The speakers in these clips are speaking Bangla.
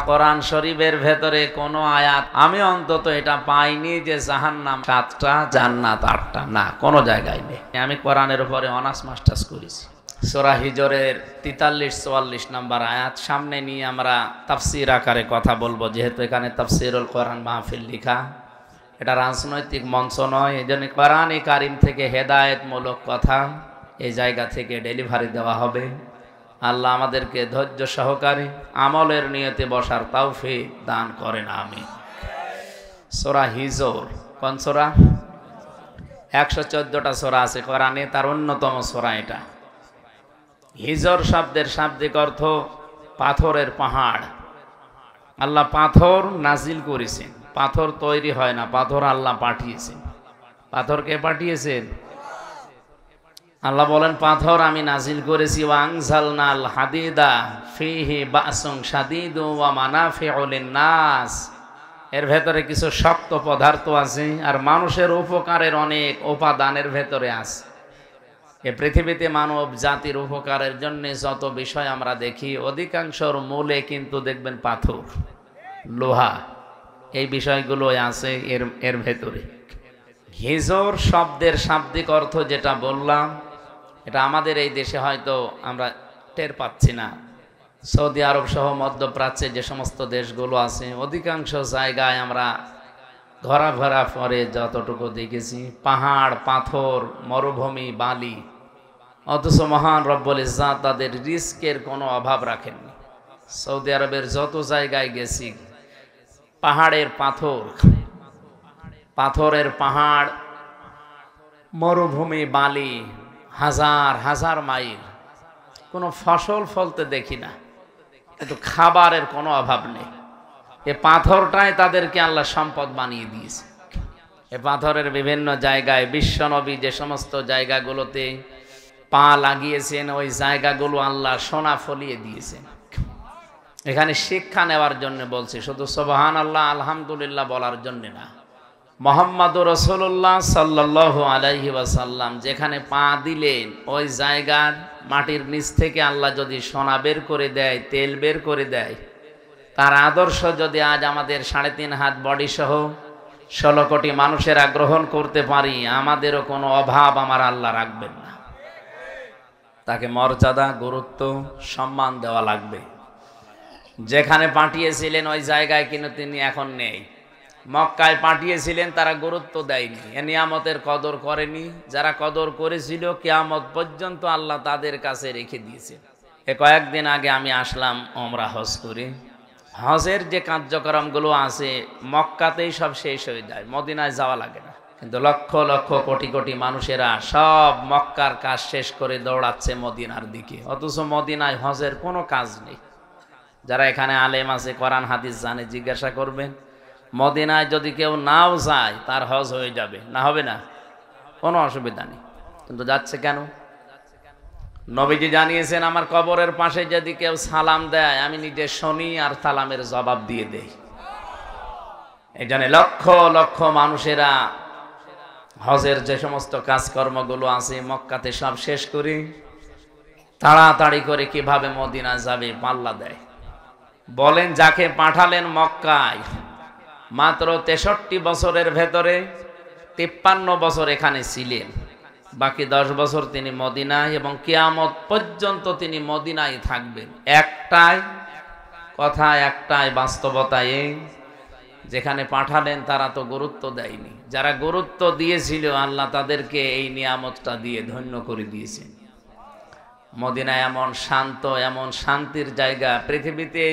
কোরআন শরীফের ভেতরে কোনো আয়াত আমি অন্তত এটা পাইনি যে জাহান্নাম 7টা জান্নাত 8টা, না, কোনো জায়গায় নেই। আমি কোরআনের উপরে অনার্স মাস্টার্স করেছি। সূরা হিজরের 43-44 নম্বর আয়াত সামনে নিয়ে আমরা তাফসীর আকারে কথা বলবো, যেহেতু এখানে তাফসীরুল কোরআন মাহফিল লেখা, এটা রাজনৈতিক মঞ্চ নয়। এই জন্য কোরআনে কারিম থেকে হেদায়েতমূলক কথা এই জায়গা থেকে ডেলিভারি দেওয়া হবে। আল্লাহ আমাদেরকে ধৈর্য সহকারে আমলের নিয়তে বসার তৌফিক দান করেন, আমিন। সূরা হিজর কোন সূরা? 114টা সূরা আছে কোরআনে, তার অন্যতম সূরা এটা। হিজর শব্দের শাব্দিক অর্থ পাথরের পাহাড়। আল্লাহ পাথর নাজিল করেছেন, পাথর তৈরি হয় না, পাথর আল্লাহ পাঠিয়েছেন। পাথরকে পাঠিয়েছেন আল্লাহ, বলেন পাথর আমি নাজিল করেছি। ওয়াংজালনাল হাদিদা ফিহি বাসুন শাদীদু ওয়া মানাফিউ লিন-নাস, এর ভেতরে কিছু শক্ত পদার্থ আছে আর মানুষের উপকারের অনেক উপাদানের ভেতরে আছে। এই পৃথিবীতে মানব জাতির উপকারের জন্য যত বিষয় আমরা দেখি, অধিকাংশর মূলে কিন্তু দেখবেন পাথর, লোহা, এই বিষয়গুলো আছে এর ভেতরে। হিজর শব্দের শাব্দিক অর্থ যেটা বললাম, এটা আমাদের এই দেশে হয়তো আমরা টের পাচ্ছি না। সৌদি আরব সহ মধ্যপ্রাচ্যে যে সমস্ত দেশগুলো আছে, অধিকাংশ জায়গায় আমরা ঘোরাফেরা পরে যতটুকু দেখেছি পাহাড়, পাথর, মরুভূমি, বালি, অথচ মহান রব্বুল ইজ্জাত তাদের রিস্কের কোনো অভাব রাখেননি। সৌদি আরবের যত জায়গায় গেছি, পাহাড়ের পাথর, পাথরের পাহাড়, মরুভূমি, বালি, হাজার হাজার মাইল, কোনো ফসল ফলতে দেখি না, কিন্তু খাবারের কোনো অভাব নেই। এ পাথরটাই তাদেরকে আল্লাহ সম্পদ বানিয়ে দিয়েছে। এ পাথরের বিভিন্ন জায়গায় বিশ্বনবী যে সমস্ত জায়গাগুলোতে পা লাগিয়েছেন, ওই জায়গাগুলো আল্লাহ সোনা ফলিয়ে দিয়েছেন। এখানে শিক্ষা নেওয়ার জন্য বলছি, শুধু সুবহানাল্লাহ আলহামদুলিল্লাহ বলার জন্য না। মুহাম্মাদুর রাসূলুল্লাহ সাল্লাল্লাহু আলাইহি ওয়াসাল্লাম যেখানে পা দিলেন, ওই জায়গার মাটির নিচ থেকে আল্লাহ যদি সোনা বের করে দেয়, তেল বের করে দেয়, তার আদর্শ যদি আজ আমাদের 3.5 হাত বডি সহ 16 কোটি মানুষেরা গ্রহণ করতে পারি, আমাদেরও কোনো অভাব আমার আল্লাহ রাখবেন না। তাকে মর্যাদা, গুরুত্ব, সম্মান দেওয়া লাগবে। যেখানে পাঠিয়েছিলেন ওই জায়গায় কিন্তু তিনি এখন নেই। মক্কায় পাঠিয়েছিলেন, তারা গুরুত্ব দেয়নি, এ নিয়ামতের কদর করেনি। যারা কদর করেছিল কিয়ামত পর্যন্ত আল্লাহ তাদের কাছে রেখে দিয়েছে। এ কয়েকদিন আগে আমি আসলাম ওমরা হজ করে। হজের যে কার্যক্রমগুলো আছে মক্কাতেই সব শেষ হয়ে যায়, মদিনায় যাওয়া লাগে না। কিন্তু লক্ষ লক্ষ কোটি কোটি মানুষেরা সব মক্কার কাজ শেষ করে দৌড়াচ্ছে মদিনার দিকে, অথচ মদিনায় হজের কোনো কাজ নেই। যারা এখানে আলেম আছে, কোরআন হাদিস জানে, জিজ্ঞাসা করবেন, মদিনায় যদি কেউ নাও যায় তার হজ হয়ে যাবে, না হবে না, কোনো অসুবিধা নেই। কিন্তু যাচ্ছে কেন? নবীজি জানিয়েছেন, আমার কবরের পাশে যদি কেউ সালাম দেয়, আমি নিজে শুনি আর সালামের জবাব দিয়ে দেই। এই জন্য লক্ষ লক্ষ মানুষেরা হজের যে সমস্ত কাজকর্মগুলো আছে মক্কাতে সব শেষ করি, তাড়াতাড়ি করে কিভাবে মদিনা যাবে পাল্লা দেয়। বলেন, যাকে পাঠালেন মক্কায়, মাত্র 63 বছরের ভেতরে 53 বছর এখানে ছিলেন, বাকি 10 বছর তিনি মদিনায়, এবং কিয়ামত পর্যন্ত তিনি মদিনায় থাকবেন। একটাই কথা, একটাই বাস্তবতায়, যেখানে পাঠালেন তারা তো গুরুত্ব দেয়নি। যারা গুরুত্ব দিয়েছিল আল্লাহ তাদেরকে এই নিয়ামতটা দিয়ে ধন্য করে দিয়েছেন। মদিনা এমন শান্ত, এমন শান্তির জায়গা, পৃথিবীতে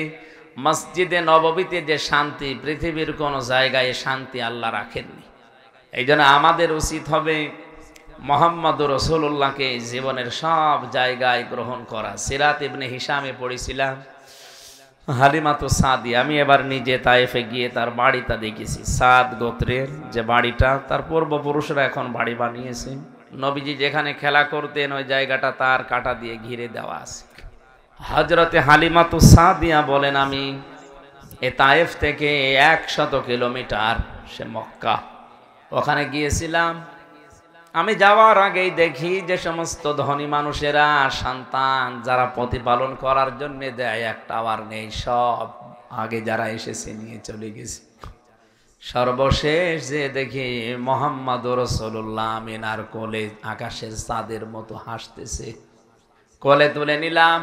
মসজিদে নববীতে যে শান্তি, পৃথিবীর কোনো জায়গায় শান্তি আল্লাহ রাখেননি। এই জন্য আমাদের উচিত হবে মুহাম্মাদুর রাসূলুল্লাহকে জীবনের সব জায়গায় গ্রহণ করা। সিরাত ইবনে হিশামে পড়েছিলাম হালিমাতু সাদিয়া। আমি এবার নিজে তায়েফে গিয়ে তার বাড়িটা দেখেছি। সাদ গোত্রের যে বাড়িটা, তার পূর্বপুরুষরা এখন বাড়ি বানিয়েছে। নবীজি যেখানে খেলা করতেন ওই জায়গাটা তার কাঁটা দিয়ে ঘিরে দেওয়া আছে। হযরতে হালিমাতু সাদিয়া বলেন, আমি এ তায়েফ থেকে 100 কিলোমিটার সে মক্কা, ওখানে গিয়েছিলাম। আমি যাওয়ার আগেই দেখি যে সমস্ত ধনী মানুষেরা সন্তান যারা প্রতিপালন করার জন্য দেয়, একটা আবার নেই, সব আগে যারা এসেছে নিয়ে চলে গেছে। সর্বশেষ যে দেখি মোহাম্মদ রাসূলুল্লাহ আমিনার কোলে আকাশের চাঁদের মতো হাসতেছে। কোলে তুলে নিলাম।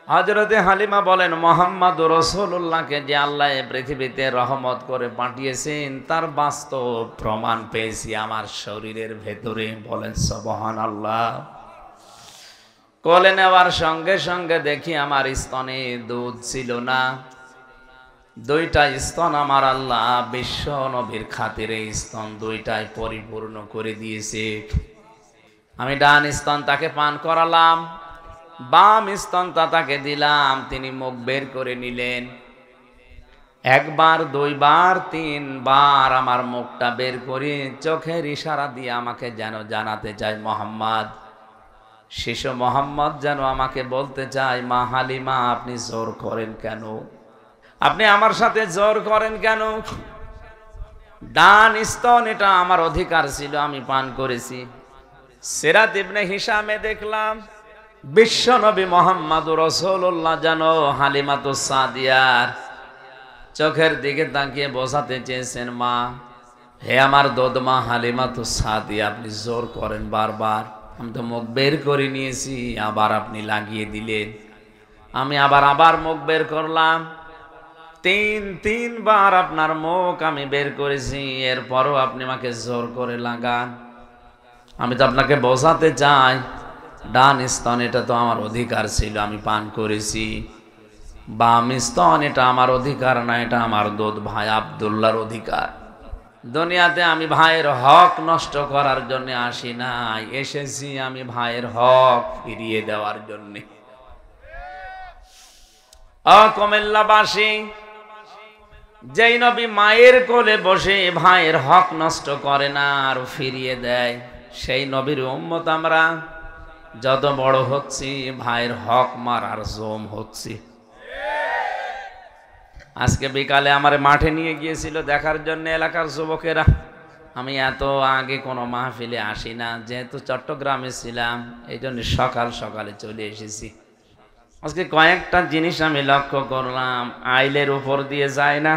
হযরতে হালিমা বলেন, মোহাম্মদ রাসূলুল্লাহকে যে আল্লাহ পৃথিবীতে রহমত করে পাঠিয়েছেন তার বাস্তব প্রমাণ পেয়েছি আমার শরীরের ভেতরে। বলেন সুবহানাল্লাহ। কোলে নেওয়ার সঙ্গে সঙ্গে দেখি আমার স্তনে দুধ ছিল না। দুইটা স্তন আমার আল্লাহ বিশ্ব নবীর খাতিরে স্তন দুইটাই পরিপূর্ণ করে দিয়েছে। আমি ডান স্তন তাকে পান করালাম, বাম স্তনটা তাকে দিলাম। তিনি মুখ বের করে নিলেন। একবার, দুইবার, তিনবার আমার মুখটা বের করে চোখের ইশারা দিয়ে আমাকে যেন জানাতে চায় মোহাম্মদ। শিশু মোহাম্মদ যেন আমাকে বলতে চায়, মা হালিমা আপনি জোর করেন কেন? আপনি আমার সাথে জোর করেন কেন? ডান স্তন এটা আমার অধিকার ছিল, আমি পান করেছি। সিরাত ইবনে হিশামে দেখলাম বিশ্ব নবী মোহাম্মদুর রাসূলুল্লাহ যেন হালিমাতুস সাদিয়ার চোখের দিকে তাকিয়ে বোঝাতে চেয়েছেন, মা হে আমার দোদমা হালিমাতুস সাদিয়া আপনি জোর করেন বারবার। আমি তো মুখ বের করে নিয়েছি, আবার আপনি লাগিয়ে দিলেন। আমি আবার মুখ বের করলাম। তিনবার আপনার মুখ আমি বের করেছি, এরপরও আপনি আমাকে জোর করে লাগান। আমি তো আপনাকে বোঝাতে চাই ডান স্তন এটা তো আমার অধিকার ছিল, আমি পান করেছি। বাম স্তন এটা আমার অধিকার না, এটা আমার দুধ ভাই আব্দুল্লাহর অধিকার। দুনিয়াতে আমি ভাইয়ের হক নষ্ট করার জন্য আসি নাই, এসেছি আমি ভাইয়ের হক ফিরিয়ে দেওয়ার জন্য। কুমিল্লাবাসী, যেই নবী মায়ের কোলে বসে ভাইয়ের হক নষ্ট করে না আর ফিরিয়ে দেয়, সেই নবীর উম্মত আমরা। যত বড় হচ্ছি ভাইয়ের হক মারার জম হচ্ছি। আজকে বিকালে আমার মাঠে নিয়ে গিয়েছিল দেখার জন্য এলাকার যুবকেরা। আমি এত আগে কোনো মাহফিলে আসি না, যেহেতু চট্টগ্রামে ছিলাম এই জন্য সকাল সকালে চলে এসেছি। আজকে কয়েকটা জিনিস আমি লক্ষ্য করলাম, আইলের উপর দিয়ে যায় না।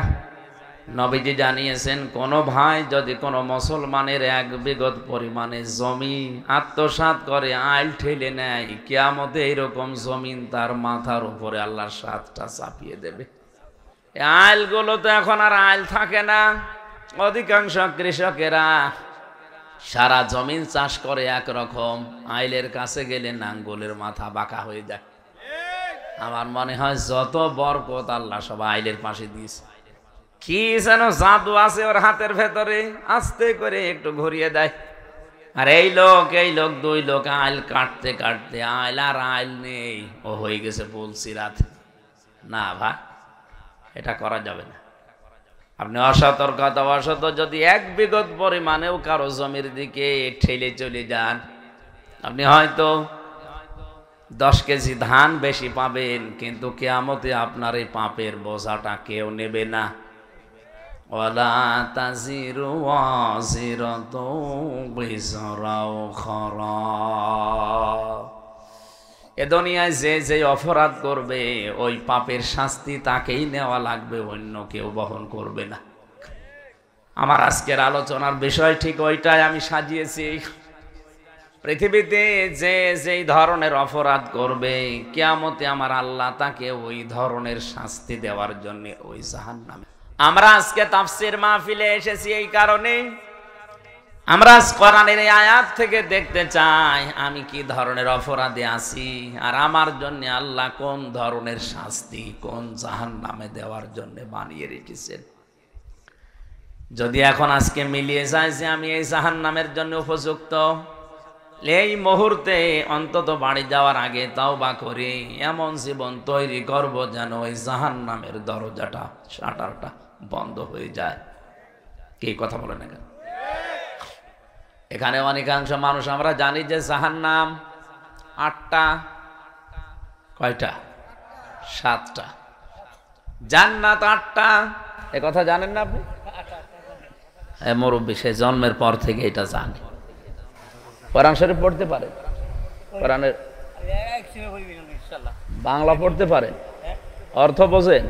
নবীজি জানিয়েছেন, কোনো ভাই যদি কোনো মুসলমানের এক বিঘত পরিমাণে জমি আত্মসাৎ করে আইল ঠেলে নেয়, কিয়ামতে এইরকম জমিন তার মাথার উপরে আল্লাহর সাতটা চাপিয়ে দেবে। আইলগুলো তো এখন আর আইল থাকে না। অধিকাংশ কৃষকেরা সারা জমিন চাষ করে একরকম, আইলের কাছে গেলে নাঙ্গলের মাথা বাঁকা হয়ে যায়। আমার মনে হয় যত বরকত আল্লাহ সব আইলের পাশে দিয়েছে। কি যেন জাদু আছে ওর হাতের ভেতরে, আস্তে করে একটু ঘুরিয়ে দেয়। আর এই লোক দুই লোক আইল কাটতে কাটতে আইল আর আইল নেই, ও হয়ে গেছে পুলসিরাত। না ভাই, এটা করা যাবে না। আপনি অসতর্কতাবশত যদি এক বিঘত পরিমাণেও কারো জমির দিকে ঠেলে চলে যান, আপনি হয়তো 10 কেজি ধান বেশি পাবেন, কিন্তু কিয়ামতে আপনার এই পাপের বোঝাটা কেউ নেবে না। ওয়ালা তাজিরু ওয়াজিরাতু বিজরা উখরা। এ দুনিয়ায় যে অপরাধ করবে ওই পাপের শাস্তি তাকেই নেওয়া লাগবে, অন্য কেউ বহন করবে না। আমার আজকের আলোচনার বিষয় ঠিক ওইটাই আমি সাজিয়েছি। পৃথিবীতে যেই ধরনের অপরাধ করবে, কিয়ামতে আমার আল্লাহ তাকে ওই ধরনের শাস্তি দেওয়ার জন্য ওই জাহান্নামে। আমরা আজকে তাফসীর মাহফিলে এসেছি এই কারণে, আমরা কোরআনের এই আয়াত থেকে দেখতে চাই আমি কি ধরনের অপরাধে আছি, আর আমার জন্য আল্লাহ কোন ধরনের শাস্তি, কোন জাহান্নামে দেওয়ার জন্য বানিয়ে রেখেছেন। যদি এখন আজকে মিলিয়ে যায় যে আমি এই জাহান্নামের জন্য উপযুক্ত, এই মুহূর্তে অন্তত বাড়ি যাওয়ার আগে তাওবা করে এমন জীবন তৈরি করব যেন ওই জাহান্নামের দরজাটা, শাটারটা বন্ধ হয়ে যায়। কি কথা বলেন না? এখানে অনেকাংশ মানুষ আমরা জানি যে জাহান্নাম 8টা, কয়টা? 7টা। জান্নাত 8টা, এ কথা জানেন না আপনি? মুরব্বী সে জন্মের পর থেকে এটা জানে। কোরআন শরীফ পড়তে পারে, কোরআনের বাংলা পড়তে পারে, অর্থ বোঝেন?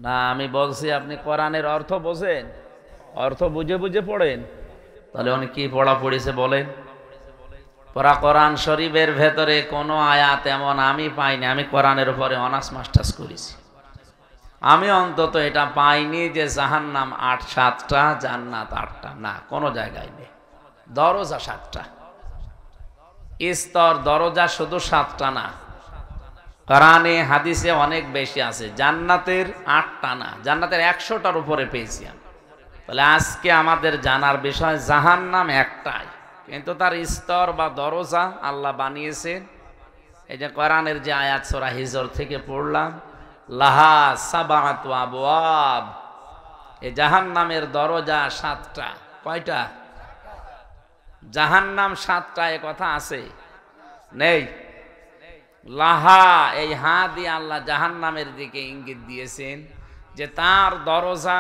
না, আমি বলছি আপনি কোরআনের অর্থ বোঝেন, অর্থ বুঝে বুঝে পড়েন। তাহলে উনি কি পড়া পড়েছে বলেন? পড়া কোরআন শরীফের ভেতরে কোনো আয়াত এমন আমি পাইনি। আমি কোরআনের উপরে অনার্স মাস্টার্স করেছি, আমি অন্তত এটা পাইনি যে জাহান্নাম 7টা জান্নাত 8টা, না, কোনো জায়গায় নেই। দরজা 7টা, স্তর দরজা শুধু 7টা না, কোরআনে হাদিসে অনেক বেশি আছে। জান্নাতের 8টা না, জান্নাতের 100টার উপরে পেয়েছি আমি। তাহলে আজকে আমাদের জানার বিষয় জাহান্নাম একটাই, কিন্তু তার স্তর বা দরজা আল্লাহ বানিয়েছেন। এই যে কোরআনের যে আয়াত সূরা হিজর থেকে পড়লাম, লাহা সাবাতু আবওয়াব, এই জাহান্নামের দরজা 7টা। কয়টা? জাহান্নাম 7টা, এ কথা আছে? নেই। লাহা, এই হা দিয়ে আল্লাহ জাহান্নামের দিকে ইঙ্গিত দিয়েছেন যে তার দরজা,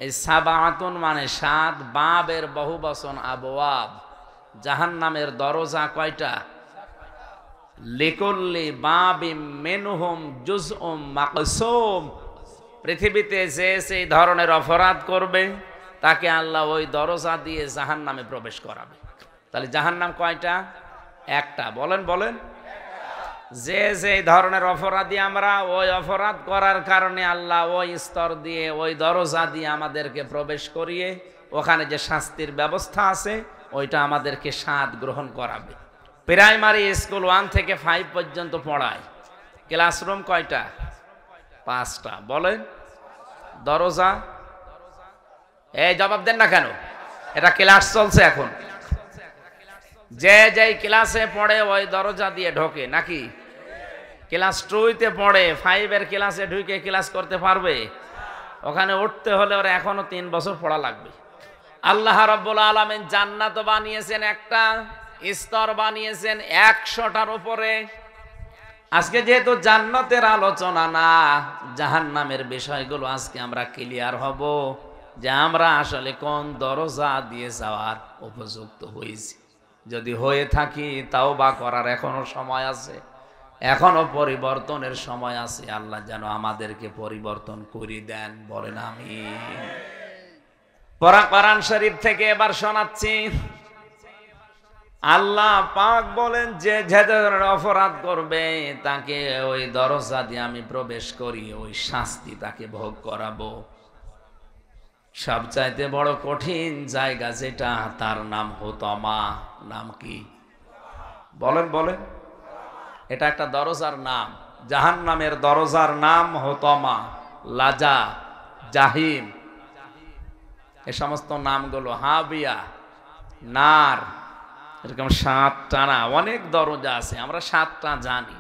এই সাবাতুন মানে 7, বাবের বহু বচন আবওয়াব। জাহান্নামের দরজা কয়টা? লিকুল্লি বাবিম মিনহুম জুজউম মাকসুম। পৃথিবীতে যে সেই ধরনের অপরাধ করবে তাকে আল্লাহ ওই দরজা দিয়ে জাহান্নামে প্রবেশ করাবে। তাহলে জাহান্নাম কয়টা? একটা। বলেন বলেন। যে যে ধরনের অপরাধী আমরা, ওই অপরাধ করার কারণে আল্লাহ ওই স্তর দিয়ে, ওই দরজা দিয়ে আমাদেরকে প্রবেশ করিয়ে ওখানে যে শাস্তির ব্যবস্থা আছে ওইটা আমাদেরকে স্বাদ গ্রহণ করাবে। প্রাইমারি স্কুল 1 থেকে 5 পর্যন্ত পড়ায়। ক্লাসরুম কয়টা? 5টা। বলেন। দরজা? এই জবাব দেন না কেন? এটা ক্লাস চলছে এখন। যে যেই ক্লাসে পড়ে ওই দরজা দিয়ে ঢোকে নাকি? ক্লাস 2তে পড়ে 5-এর ক্লাসে ঢুকে ক্লাস করতে পারবে? ওখানে উঠতে হলে ওরা এখনো 3 বছর পড়া লাগবে। আল্লাহ রাব্বুল আলামিন জান্নাত বানিয়েছেন একটা, স্তর বানিয়েছেন 100টার উপরে। আজকে যেহেতু জান্নাতের আলোচনা না, জাহান্নামের বিষয়গুলো আজকে আমরা ক্লিয়ার হব যে আমরা আসলে কোন দরজা দিয়ে যাওয়ার উপযুক্ত হয়েছি। যদি হয়ে থাকি তাওবা করার এখনো সময় আছে, এখনো পরিবর্তনের সময় আছে। আল্লাহ যেন আমাদেরকে পরিবর্তন করে দেন। বলেন আমিন। কোরআন শরীফ থেকে এবার শোনাচ্ছি। আল্লাহ পাক বলেন যে যে ধরনের অপরাধ করবে তাকে ওই দরজা দিয়ে আমি প্রবেশ করি, ওই শাস্তি তাকে ভোগ করাবো। সবচাইতে বড় কঠিন জায়গা যেটা, তার নাম হুতমা। নাম কি? বলেন বলেন। এটা একটা দরজার নাম। জাহান্নামের দরজার নাম হুতমা, লাজা, জাহিম। এই সমস্ত নামগুলো, হাবিয়া, নার, এরকম 7টা না, অনেক দরজা আছে। আমরা 7টা জানি।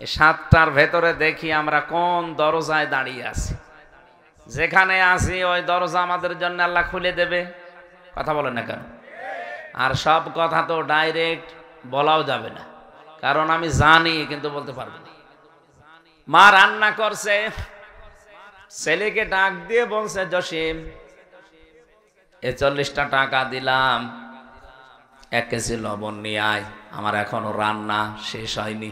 এই 7টার ভেতরে দেখি আমরা কোন দরজায় দাঁড়িয়ে আছি। যেখানে আছি ওই দরজা আমাদের জন্য আল্লাহ খুলে দেবে। কথা বলেন না কেন? আর সব কথা তো ডাইরেক্ট বলাও যাবে না, কারণ আমি জানি কিন্তু বলতে পারবো না। মা রান্না করছে, ছেলেকে ডাক দিয়ে বলছে, জসিম 40টা টাকা দিলাম, 1 কেজি লবণ নিয়ে আয়, আমার এখনো রান্না শেষ হয়নি।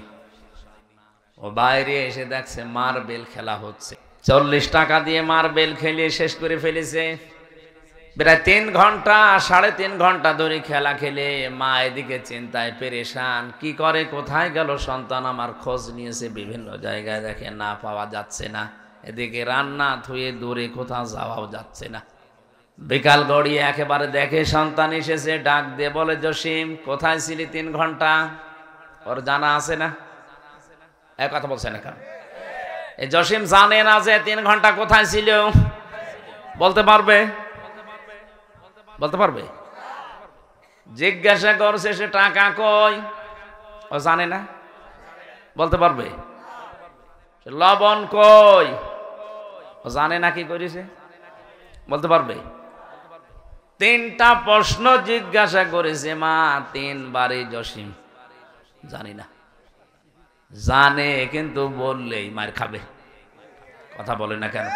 ও বাইরে এসে দেখছে মার্বেল খেলা হচ্ছে। 40 টাকা দিয়ে মার্বেল খেলিয়ে শেষ করে ফেলেছে। প্রায় 3 ঘন্টা 3.5 ঘন্টা ধরে খেলা খেলে মা এদিকে চিন্তায় পেরেশান। কি করে, কোথায় গেল সন্তান আমার? খোঁজ নিয়েছে বিভিন্ন জায়গায়, দেখে না, পাওয়া যাচ্ছে না। এদিকে রান্না থুয়ে দূরে কোথাও যাওয়াও যাচ্ছে না। বিকাল গড়িয়ে একেবারে দেখে সন্তান এসেছে, ডাক দিয়ে বলে, জসিম কোথায় ছিলি 3 ঘন্টা? ওর জানা আছে না? এক কথা বলছে না কেন? এই জসিম জানে না যে 3 ঘন্টা কোথায় ছিল? বলতে পারবে? বলতে পারবে? জিজ্ঞাসা করছে সে, টাকা কই? ও জানে না। বলতে পারবে? লবণ কই? ও জানে না। কি করেছে? বলতে পারবে? 3টা প্রশ্ন জিজ্ঞাসা করেছে মা, 3 বারে জসিম জানি না। জানে কিন্তু বললেই মার খাবে। কথা বলে না কেন?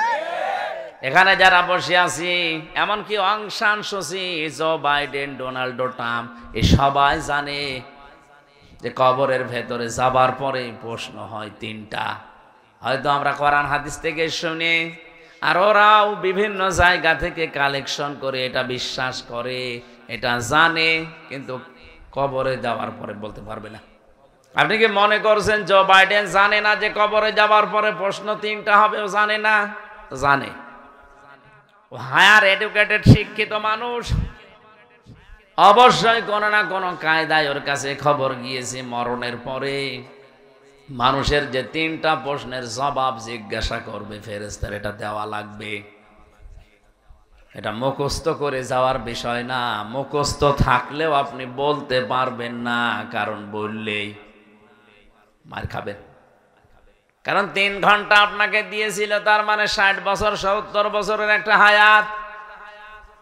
এখানে যারা বসে আছি, এমনকি অং সান সু চি, জো বাইডেন, ডোনাল্ড ট্রাম্প, এই সবাই জানে যে কবরের ভেতরে যাবার পরে প্রশ্ন হয় তিনটা। হয়তো আমরা কোরআন হাদিস থেকে শুনি, আর ওরাও বিভিন্ন জায়গা থেকে কালেকশন করে এটা বিশ্বাস করে, এটা জানে, কিন্তু কবরে যাওয়ার পরে বলতে পারবে না। আপনি কি মনে করছেন জো বাইডেন জানে না যে কবরে যাওয়ার পরে প্রশ্ন তিনটা হবে? ও জানে না? জানে। ও হায়ার এডুকেটেড, শিক্ষিত মানুষ, অবশ্যই কোনো না কোনো কায়দায় ওর কাছে খবর গিয়েছে মরণের পরে মানুষের যে তিনটা প্রশ্নের জবাব জিজ্ঞাসা করবে ফেরেশতার, এটা দেওয়া লাগবে। এটা মুখস্থ করে যাওয়ার বিষয় না। মুখস্থ থাকলেও আপনি বলতে পারবেন না, কারণ বললেই মার খাবেন। কারণ 3 ঘন্টা আপনাকে দিয়েছিল, তার মানে 60 বছর 70 বছরের একটা হায়াত।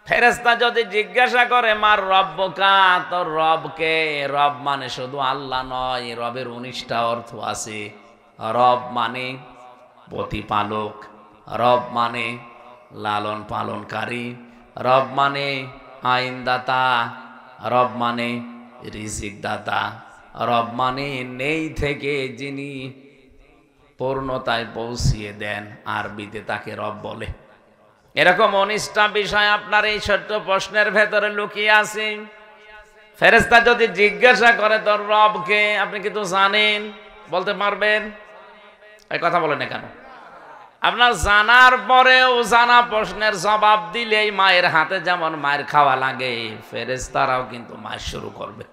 ফেরেশতা যদি জিজ্ঞাসা করে মার রব্বকা, তোর রবকে, রব মানে শুধু আল্লাহ নয়, রবের 19টা অর্থ আছে। রব মানে প্রতিপালক, রব মানে লালন পালনকারী, রব মানে আইনদাতা, রব মানে রিজিক দাতা, রব মানে নেই থেকে যিনি পূর্ণতায় পৌঁছিয়ে দেন, আরবিতে তাকে রব বলে। এরকম 19টা বিষয় আপনার এই ছোট্ট প্রশ্নের ভেতরে লুকিয়ে আছে। ফেরেশতা যদি জিজ্ঞাসা করে তোর রবকে, আপনি কিন্তু জানেন, বলতে পারবেন? এই কথা বলেন না কেন? আপনার জানার পরেও জানা প্রশ্নের জবাব দিলেই মায়ের হাতে যেমন মায়ের খাওয়া লাগে, ফেরেশতারাও কিন্তু মায়ের শুরু করবে।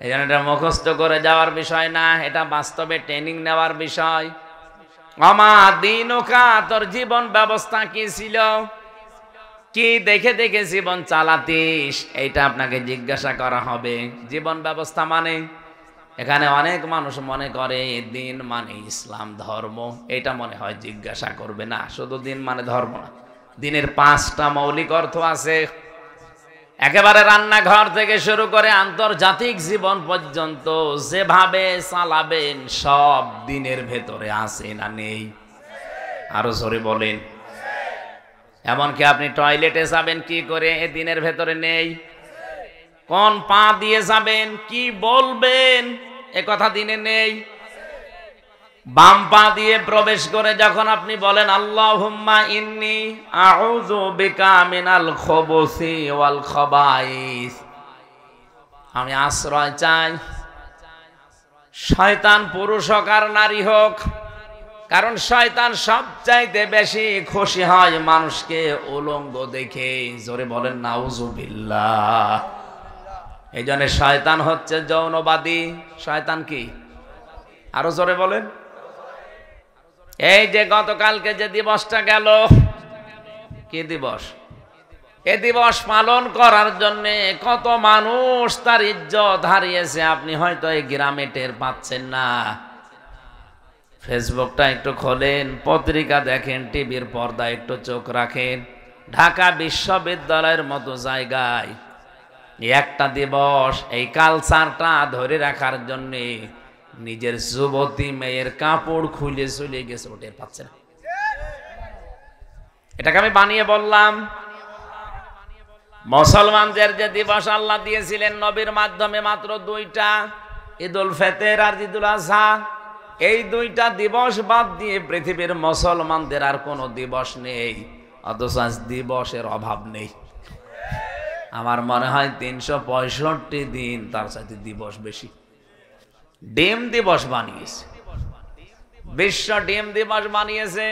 এই জন্য এটা মুখস্থ করে যাওয়ার বিষয় না, এটা বাস্তবে ট্রেনিং নেওয়ার বিষয়। আমা দিনুকা, তোর জীবন ব্যবস্থা কি ছিল, কি দেখে দেখে জীবন চালাতিস, এইটা আপনাকে জিজ্ঞাসা করা হবে। জীবন ব্যবস্থা মানে, এখানে অনেক মানুষ মনে করে দিন মানে ইসলাম ধর্ম, এটা মনে হয় জিজ্ঞাসা করবে না। শুধু দিন মানে ধর্ম না, দিনের 5টা মৌলিক অর্থ আছে। একেবারে রান্নাঘর থেকে শুরু করে আন্তর্জাতিক জীবন পর্যন্ত যেভাবে চালাবেন সব দিনের ভেতরে আছে না নেই? আরো জোরে বলেন। এমনকি আপনি টয়লেটে যাবেন কি করে, এ দিনের ভেতরে নেই? কোন পা দিয়ে যাবেন, কি বলবেন, এ কথা দিনে নেই? বাম পা দিয়ে প্রবেশ করে যখন আপনি বলেন আল্লাহুম্মা ইন্নী আউযু বিকা মিনাল খুবুসি ওয়াল খাবাইস, আমি আশ্রয় চাই শয়তান পুরুষ হোক আর নারী হোক, কারণ শয়তান সবচাইতে বেশি খুশি হয় মানুষকে উলঙ্গ দেখে। জোরে বলেন নাউযুবিল্লাহ। এই জন্য শয়তান হচ্ছে যৌনবাদী। শয়তান কি? আরো জোরে বলেন। এই যে গতকালকে যে দিবসটা গেল, কি দিবস? এ দিবস পালন করার জন্য কত মানুষ তার ইজ্জত হারিয়েছে, আপনি হয়তো এই গ্রামে টের পাচ্ছেন না। ফেসবুকটা একটু খোলেন, পত্রিকা দেখেন, টিভির পর্দায় একটু চোখ রাখেন, ঢাকা বিশ্ববিদ্যালয়ের মতো জায়গায় একটা দিবস এই কালচারটা ধরে রাখার জন্য নিজের যুবতী মেয়ের কাপড় খুলে চলে গেছে, ওটা পাচ্ছে না। এটাকে আমি বানিয়ে বললাম। মুসলমানদের যে দিবস আল্লাহ দিয়েছিলেন নবীর মাধ্যমে মাত্র 2টা, ঈদুল ফিতর আর ঈদুল আযহা, এই 2টা দিবস বাদ দিয়ে পৃথিবীর মুসলমানদের আর কোনো দিবস নেই। অথচ আজ দিবসের অভাব নেই। আমার মনে হয় 365 দিন তার সাথে দিবস বেশি। ডিম দিবস বানিয়েছে, বিশ্ব ডিম দিবস বানিয়েছে,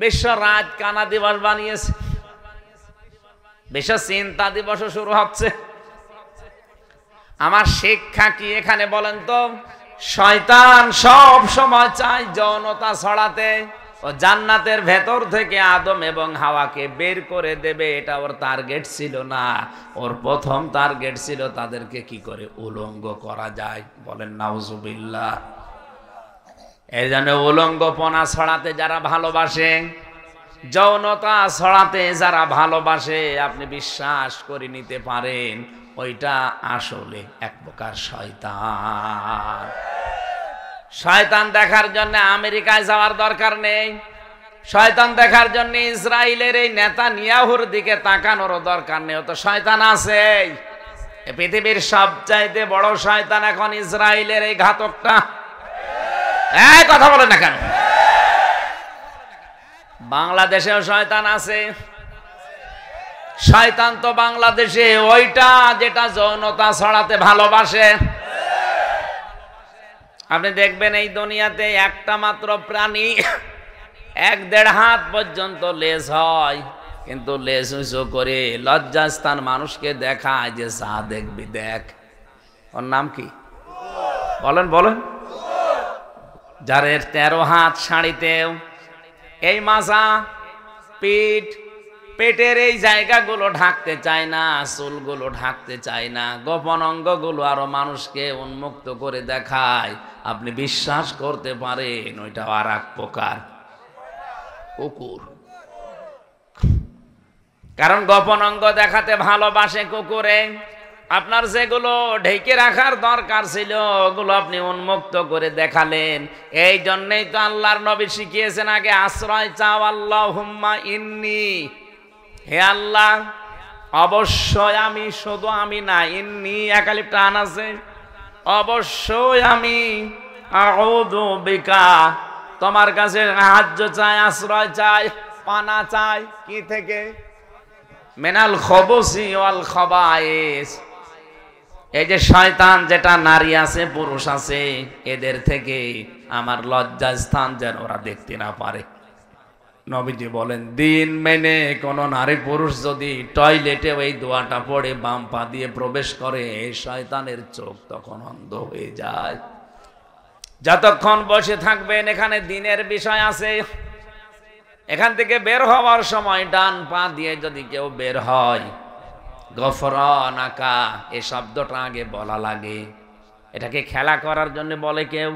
বিশ্ব রাত কানা দিবস বানিয়েছে, বিশ্ব চিন্তা দিবসও শুরু হচ্ছে। আমার শিক্ষা কি এখানে বলেন তো? শয়তান সব সময় চায় যৌনতা ছড়াতে, ও জান্নাতের ভেতর থেকে আদম এবং হাওয়াকে বের করে দেবে, এটা ওর টার্গেট ছিল না। ওর প্রথম টার্গেট ছিল তাদেরকে কি করে উলঙ্গ করা যায়। বলেন নাউজুবিল্লাহ। এই জন্য উলঙ্গপনা ছড়াতে যারা ভালোবাসে, যৌনতা ছড়াতে যারা ভালোবাসে, আপনি বিশ্বাস করে নিতে পারেন ওইটা আসলে এক প্রকার শয়তান। শয়তান দেখার জন্য আমেরিকায় যাওয়ার দরকার নেই, শয়তান দেখার জন্য ইসরায়েলের এই নেতানিয়াহুর দিকে তাকানোরও দরকার নেই, ও তো শয়তান আছে। পৃথিবীর সবচাইতে বড় শয়তান এখন ইসরায়েলের এই ঘাতকটা। কথা বলে না কেন? বাংলাদেশেও শয়তান আছে। শয়তান তো বাংলাদেশে ওইটা যেটা যৌনতা ছড়াতে ভালোবাসে। আপনি দেখবেন এই দুনিয়াতে একটা মাত্র প্রাণী 1-1.5 হাত পর্যন্ত লেজ হয়, কিন্তু লেজ উঁচু করে লজ্জাস্থান মানুষকে দেখায় যে যা দেখবি দেখ। ওর নাম কি বলেন বলেন? যার 13 হাত শাড়িতেও এই মাজা, পিঠ, পেটের এই জায়গাগুলো ঢাকতে চায় না, চুলগুলো ঢাকতে চায় না, গোপন অঙ্গগুলো আরো মানুষকে উন্মুক্ত করে দেখায়। আপনি বিশ্বাস করতে পারেন ওইটা আর এক প্রকার কুকুর। কারণ গোপন অঙ্গ দেখাতে ভালোবাসে কুকুরে। আপনার যেগুলো ঢেকে রাখার দরকার ছিল ওগুলো আপনি উন্মুক্ত করে দেখালেন। এই জন্যই তো আল্লাহর নবী শিখিয়েছেন আগে আশ্রয় চাও, আল্লাহুম্মা ইন্নী, হে আল্লাহ অবশ্যই আমি, শুধু আমি না, ইন্নী একালিফ টান আছে, অবশ্যই আমি, আউযু বিকা, তোমার কাছে সাহায্য চাই, আশ্রয় চাই, পানা চাই। কি থেকে? মিনাল খবুসি ওয়াল খবায়েস, এই যে শয়তান, যেটা নারী আছে পুরুষ আছে, এদের থেকে আমার লজ্জাস্থান যেন ওরা দেখতে না পারে। নবীজি বলেন দিন মেনে কোন নারী পুরুষ যদি টয়লেটে ওই দোয়াটা পড়ে বাম পা দিয়ে প্রবেশ করে, এই শয়তানের চোখ তখন অন্ধ হয়ে যায়। যতক্ষণ বসে থাকবেন এখানে দিনের বিষয় আছে, এখান থেকে বের হওয়ার সময় ডান পা দিয়ে যদি কেউ বের হয়, গফরানাকা, এই শব্দটা আগে বলা লাগে। এটাকে খেলা করার জন্য বলে কেউ?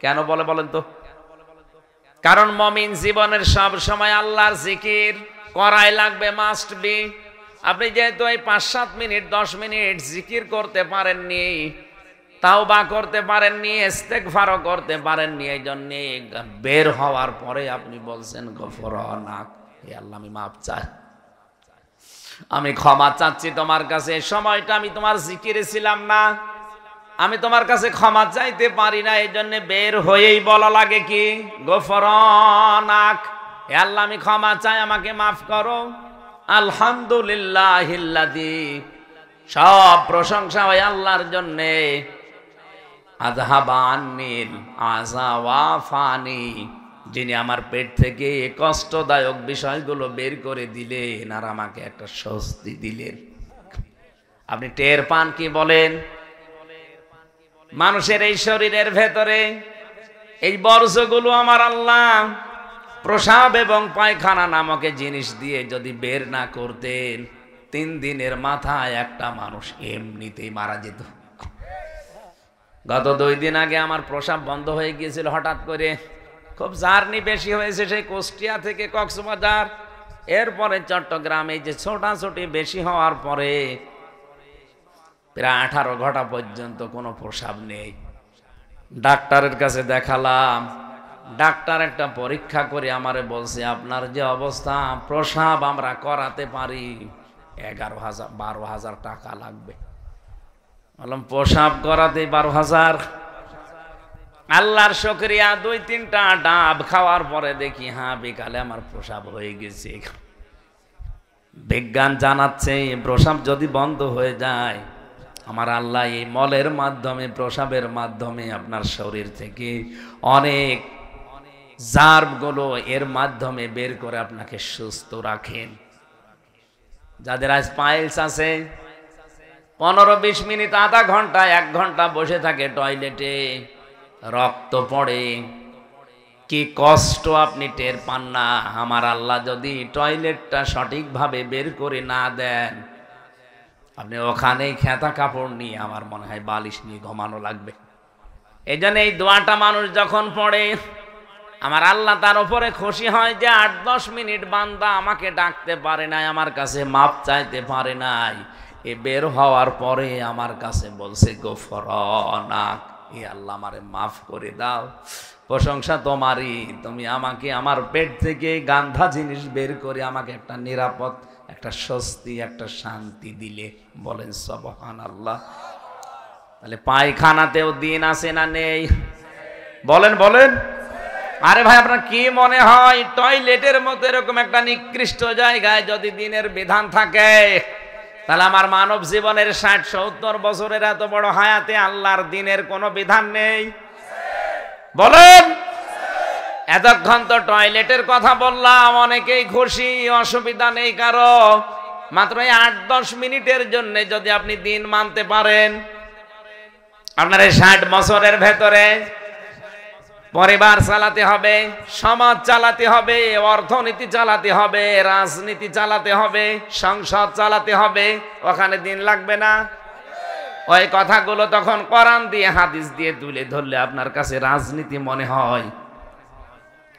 কেন বলে বলেন তো? কারণ মুমিন জীবনের সব সময় আল্লাহর জিকির করাই লাগবে, মাস্ট বি। আপনি যেহেতু এই 5-7 মিনিট 10 মিনিট জিকির করতে পারেননি, তাওবা করতে পারেননি, ইস্তেগফারও করতে পারেননি, এই জন্য বের হওয়ার পরে আপনি বলছেন গফরানাক, হে আল্লাহ আমি মাপ চাই, আমি ক্ষমা চাচ্ছি তোমার কাছে। সময়টা আমি তোমার জিকিরে ছিলাম না, আমি তোমার কাছে ক্ষমা চাইতে পারি না, এই জন্য বের হয়েই বলা লাগে কি গফরানাক, হে আল্লাহ আমি ক্ষমা চাই, আমাকে মাফ করো। আলহামদুলিল্লাহিল্লাযী, সব প্রশংসা হয় আল্লাহর জন্য, আযহাবা আন্নিল আযা ওয়া ফানি, যিনি আমার পেট থেকে কষ্টদায়ক বিষয়গুলো বের করে দিলেন আর আমাকে একটা স্বস্তি দিলেন। আপনি টের পান কি বলেন? মানুষের এই শরীরের ভেতরে এই বর্জ্যগুলো আমার আল্লাহ প্রসাব এবং পায়খানা নামক জিনিস দিয়ে যদি বের না করতেন, 3 দিনের মাথায় একটা মানুষ এমনিতেই মারা যেত। গত 2 দিন আগে আমার প্রসাব বন্ধ হয়ে গিয়েছিল হঠাৎ করে, খুব জার্নি বেশি হয়েছে, সেই কুষ্টিয়া থেকে কক্সবাজার, এরপরে চট্টগ্রাম, এই যে ছোটাছুটি বেশি হওয়ার পরে প্রায় 18 ঘন্টা পর্যন্ত কোনো প্রসাব নেই। ডাক্তারের কাছে দেখালাম, ডাক্তার একটা পরীক্ষা করে আমারে বলছে আপনার যে অবস্থা, প্রসাব আমরা করাতে পারি 11,000-12,000 টাকা লাগবে। বললাম প্রসাব করাতে 12,000? আল্লাহর শুকরিয়া, 2-3টা ডাব খাওয়ার পরে দেখি হ্যাঁ বিকালে আমার প্রসাব হয়ে গেছে। বিজ্ঞান জানাচ্ছে প্রসাব যদি বন্ধ হয়ে যায়, আমার আল্লাহ এই মলের মাধ্যমে, প্রসাবের মাধ্যমে আপনার শরীর থেকে অনেক জার্মগুলো এর মাধ্যমে বের করে আপনাকে সুস্থ রাখেন। যাদের আজ পাইলস আছে, 15-20 মিনিট, আধা ঘন্টা, 1 ঘন্টা বসে থাকে টয়লেটে, রক্ত পড়ে, কি কষ্ট আপনি টের পান না। আমার আল্লাহ যদি টয়লেটটা সঠিকভাবে বের করে না দেন, আপনি ওখানেই খেতা কাপড় নিয়ে, আমার মনে হয় বালিশ নিয়ে ঘুমানো লাগবে। এই জন্য এই দোয়াটা মানুষ যখন পড়ে, আমার আল্লাহ তার উপরে খুশি হয় যে 8-10 মিনিট বান্দা আমাকে ডাকতে পারে নাই, আমার কাছে মাপ চাইতে পারে নাই, এ বের হওয়ার পরে আমার কাছে বলছে গফরানাক, হে আল্লাহ আমারে মাফ করে দাও, প্রশংসা তোমারই, তুমি আমাকে আমার পেট থেকে গান্ধা জিনিস বের করে আমাকে একটা নিরাপদ একটা স্বস্তি, একটা শান্তি দিলে। বলেন সুবহানাল্লাহ। তাহলে পায়খানাতেও দিন আছে না নেই? বলেন বলেন। আরে ভাই, আপনার কি মনে হয় টয়লেটের মতো এরকম একটা নিকৃষ্ট জায়গায় যদি দিনের বিধান থাকে, তাহলে আমার মানব জীবনের 60-70 বছরের এত বড় হায়াতে আল্লাহর দিনের কোনো বিধান নেই? বলেন। এতক্ষণ তো টয়লেটের কথা বললাম, অনেকেই খুশি, অসুবিধা নেই কারো। মাত্র 8-10 মিনিটের জন্য যদি আপনি দিন মানতে পারেন, আপনার এই 60 বছরের ভেতরে পরিবার চালাতে হবে, সমাজ চালাতে হবে, অর্থনীতি চালাতে হবে, রাজনীতি চালাতে হবে, সংসদ চালাতে হবে, ওখানে দিন লাগবে না? ওই কথাগুলো তখন কোরআন দিয়ে হাদিস দিয়ে তুলে ধরলে আপনার কাছে রাজনীতি মনে হয়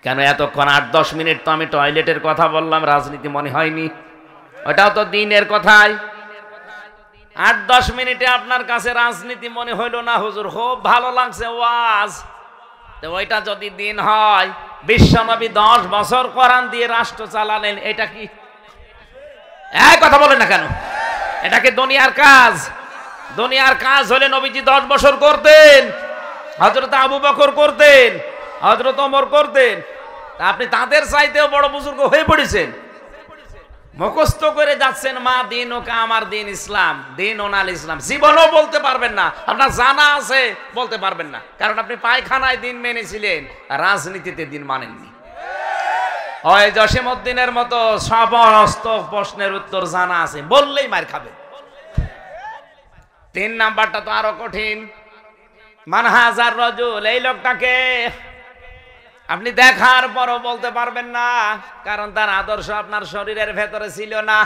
কেন? এতক্ষণ 8-10 মিনিট তো আমি টয়লেটের কথা বললাম, রাজনীতি মনে হয়নি? ওটাও তো দিনের কথাই। 8-10 মিনিটে আপনার কাছে রাজনীতি মনে হইল না? হুজুর খুব ভালো লাগছে ওয়াজ, তো ওইটা যদি দিন হয়, বিশ্বনবী 10 বছর কোরআন দিয়ে রাষ্ট্র চালালেন, এটা কি এই কথা বলেন না কেন? এটা কি দুনিয়ার কাজ? দুনিয়ার কাজ হলে নবীজি 10 বছর করতেন, হযরত আবু বকর করতেন, হযরত ওমর করতেন। আপনি তাদের চাইতেও বড় বুজুর্গ হয়ে পড়েছেন, মুখস্থ করে যাচ্ছেন মা দিন ওকে আমার দিন ইসলাম, দিন ওনাল ইসলাম। জীবনও বলতে পারবেন না, আপনার জানা আছে বলতে পারবেন না, কারণ আপনি পায়খানায় দিন মেনেছিলেন, রাজনীতিতে দিন মানেননি। ওই জসিমউদ্দিনের মতো সমস্ত প্রশ্নের উত্তর জানা আছে, বললেই মার খাবে। 3 নাম্বারটা তো আরো কঠিন। মানহাজার রজুল, এই লোকটাকে আপনি দেখার পরও বলতে পারবেন না, কারণ তার আদর্শ আপনার শরীরের ভেতরে ছিল না।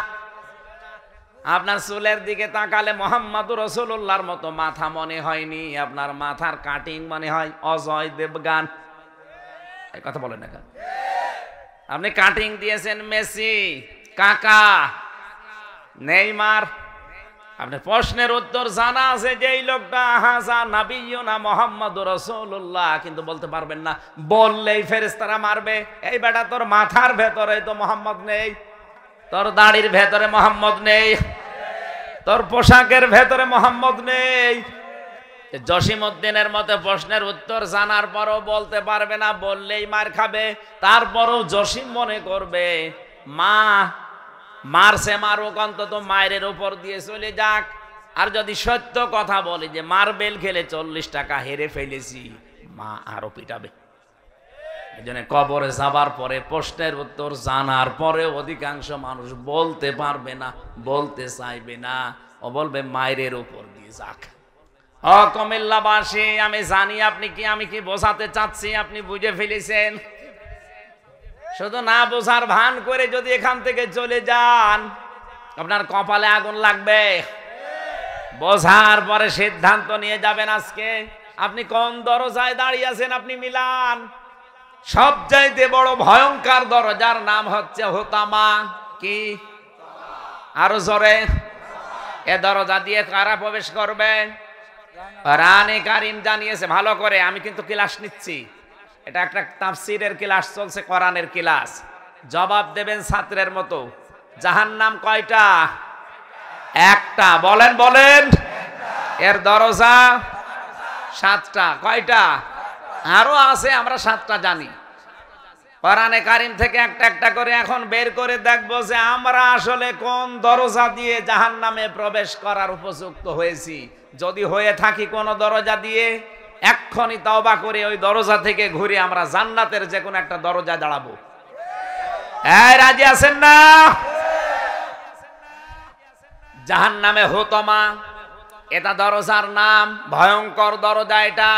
আপনার চুলের দিকে তাকালে মোহাম্মদুর রাসূলুল্লাহর মতো মাথা মনে হয়নি, আপনার মাথার কাটিং মনে হয় অজয় দেবগান। এই কথা বলেন না কেন? আপনি কাটিং দিয়েছেন মেসি, কাকা, নেইমার। আপনার প্রশ্নের উত্তর জানা আছে যে এই লোকটা হাজা নাবিয়ুনা মুহাম্মাদুর রাসূলুল্লাহ, কিন্তু বলতে পারবেন না। বললেই ফেরেশতারা মারবে। এই বেটা, তোর মাথার ভেতরে তো মোহাম্মদ নেই, তোর দাড়ির ভেতরে মোহাম্মদ নেই, তোর পোশাকের ভেতরে মোহাম্মদ নেই। জসিমউদ্দিনের মতো প্রশ্নের উত্তর জানার পরও বলতে পারবে না, বললেই মার খাবে। তারপরও জসিম মনে করবে মা মারছে, মারুক, অন্তত মায়ের উপর দিয়ে চলে যাক। আর যদি সত্য কথা বলে যে মার্বেল খেলে 40 টাকা হেরে ফেলেছি, মা আরো পিটাবে। এই জন্য কবরে যাবার পরে প্রশ্নের উত্তর জানার পরে অধিকাংশ মানুষ বলতে পারবে না, বলতে চাইবে না, ও বলবে মায়ের উপর দিয়ে যাক। ও কুমিল্লাবাসী, আমি জানি আমি কি বোঝাতে চাচ্ছি আপনি বুঝে ফেলেছেন। শুধু না বোঝার ভান করে যদি এখান থেকে চলে যান, আপনার কপালে আগুন লাগবে। বোঝার পরে সিদ্ধান্ত নিয়ে যাবেন। আজকে আপনি কোন দরজায় দাঁড়িয়ে আছেন আপনি মিলান। সবচাইতে বড় ভয়ঙ্কর দরজার নাম হচ্ছে হোতামা। কি? আরো জোরে। এ দরজা দিয়ে কারা প্রবেশ করবে? কোরআনে কারীম জানিয়েছে। ভালো করে, আমি কিন্তু ক্লাস নিচ্ছি, এটা একটা তাফসীরের ক্লাস চলছে, কোরআনের ক্লাস। জবাব দেবেন ছাত্রের মতো। জাহান্নাম কয়টা? একটা। বলেন বলেন। এর দরজা 7টা। কয়টা? আরো আছে, আমরা 7টা জানি। কোরআনে কারীম থেকে একটা একটা করে এখন বের করে দেখবো যে আমরা আসলে কোন দরজা দিয়ে জাহান্নামে প্রবেশ করার উপযুক্ত হয়েছি। যদি হয়ে থাকি কোন দরজা দিয়ে, এক্ষুনি তওবা করে ওই দরজা থেকে ঘুরে আমরা জান্নাতের যে কোনো একটা দরজা দাঁড়াবো। এই রাজি আছেন না? জাহান্নামে হোতামা, এটা দরজার নাম, ভয়ঙ্কর দরজা এটা।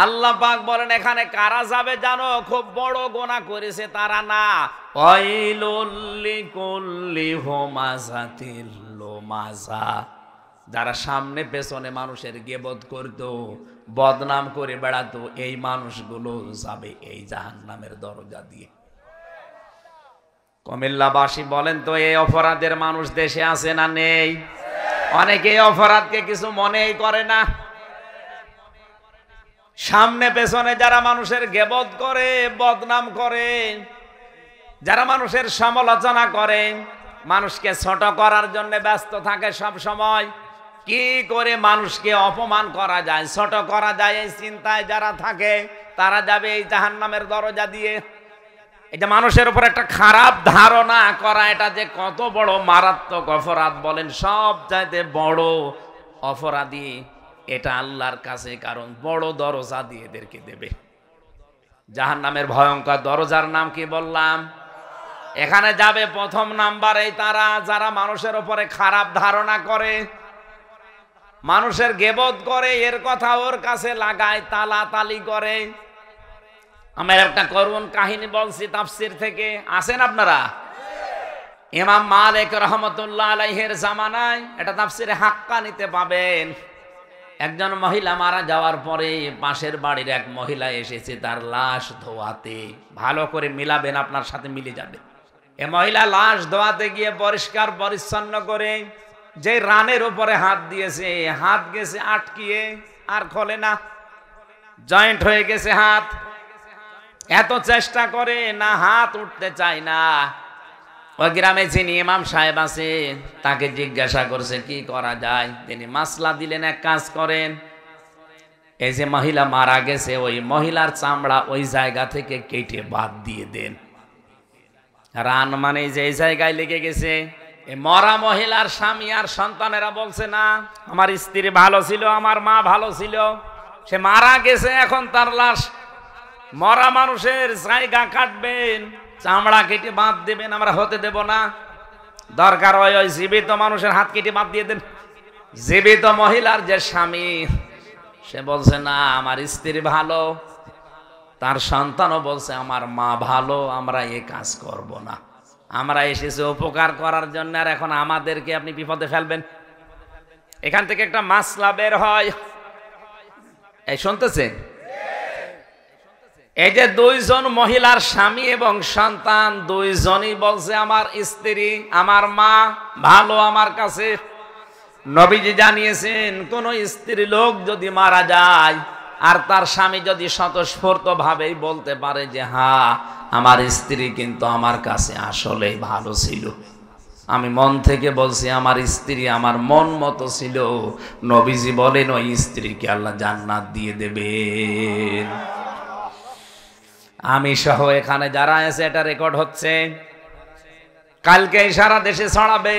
আল্লাহ পাক বলেন এখানে কারা যাবে জানো? খুব বড় গুনাহ করেছে তারা না। ওয়াইলুল লিকুল্লি হুমাযাতিল লুমাযা, যারা সামনে পেছনে মানুষের গীবত করত, বদনাম করে বেড়াতো, এই মানুষগুলো যাবে এই জাহান্নামের দরজা দিয়ে। কুমিল্লাবাসী বলেন তো, এই অপরাধের মানুষ দেশে আছে না নেই? অনেকে এই অপরাধকে কিছু মনেই করে না। সামনে পেছনে যারা মানুষের গীবত করে, বদনাম করে, যারা মানুষের সমালোচনা করে, মানুষকে ছোট করার জন্য ব্যস্ত থাকে সব সময়। কি করে মানুষকে অপমান করা যায়, ছোট করা যায়, এই চিন্তায় যারা থাকে তারা যাবে এই জাহান্নামের দরজা দিয়ে। এটা মানুষের উপর একটা খারাপ ধারণা করা, এটা যে কত বড় মারাত্মক অপরাধ বলেন, সব চাইতে বড় অপরাধী এটা আল্লাহর কাছে, কারণ বড় দরজা দিয়ে এদেরকে দেবে। জাহান্নামের ভয়ঙ্কর দরজার নাম কি বললাম? এখানে যাবে প্রথম নাম্বারে তারা যারা মানুষের উপরে খারাপ ধারণা করে, মানুষের গীবত করে, এর কথা ওর কাছে লাগায়, তালাতালি করে। আমি একটা করুণ কাহিনী বলছি তাফসীর থেকে, আছেন আপনারা? ইমাম মালিক রহমতুল্লাহ আলাইহির জামানায় এটা তাফসীরে হাক্কানিতে পাবেন। একজন মহিলা মারা যাওয়ার পরে পাশের বাড়ির এক মহিলা এসেছে তার লাশ ধোয়াতে। ভালো করে মিলাবেন, আপনার সাথে মিলে যাবে। এ মহিলা লাশ ধোয়াতে গিয়ে পরিষ্কার পরিচ্ছন্ন করে যে রানের উপরে হাত দিয়েছে, হাত গেছে আটকিয়ে, আর খোলে না, জয়েন্ট হয়ে গেছে হাত। এত চেষ্টা করে না, হাত উঠতে চায় না। ওই গ্রামে যিনি ইমাম সাহেব আছে তাকে জিজ্ঞাসা করছে কি করা যায়। তিনি মাসলা দিলেন, এক কাজ করেন, এই যে মহিলা মারা গেছে ওই মহিলার চামড়া ওই জায়গা থেকে কেটে বাদ দিয়ে দেন। রান মানে যে জায়গায় লেগে গেছে। এই মরা মহিলার স্বামী আর সন্তানেরা বলছে না, আমার স্ত্রী ভালো ছিল, আমার মা ভালো ছিল, সে মারা গেছে, এখন তার লাশ, মরা মানুষের জায়গা কাটবেন, চামড়া কেটে বাদ দেবেন, আমরা হতে দেব না। দরকার হয় ওই জীবিত মানুষের হাত কেটে বাদ দিয়ে দেন। জীবিত মহিলার যে স্বামী সে বলছে না, আমার স্ত্রী ভালো, তার সন্তানও বলছে আমার মা ভালো, আমরা এ কাজ করব না, আমরা এসেছি উপকার করার জন্য, আর এখন আমাদেরকে আপনি বিপদে ফেলবেন। এখান থেকে একটা মাসলা বের হয়। এই শুনতেছেন? এই যে দুইজন মহিলার স্বামী এবং সন্তান দুইজনই বলছে আমার স্ত্রী, আমার মা ভালো আমার কাছে। নবীজি জানিয়েছেন কোন স্ত্রী লোক যদি মারা যায় আর তার স্বামী যদি স্বতঃস্ফূর্ত ভাবেই বলতে পারে যে হ্যাঁ আমার স্ত্রী কিন্তু আমার কাছে আসলেই ভালো ছিল, আমি মন থেকে বলছি আমার স্ত্রী আমার মন মতো ছিল, নবীজি বলেন ওই স্ত্রীকে আল্লাহ জান্নাত দিয়ে দেবেন। আমি সহ এখানে যারা আছে এটা রেকর্ড হচ্ছে, কালকে সারা দেশে ছড়াবে,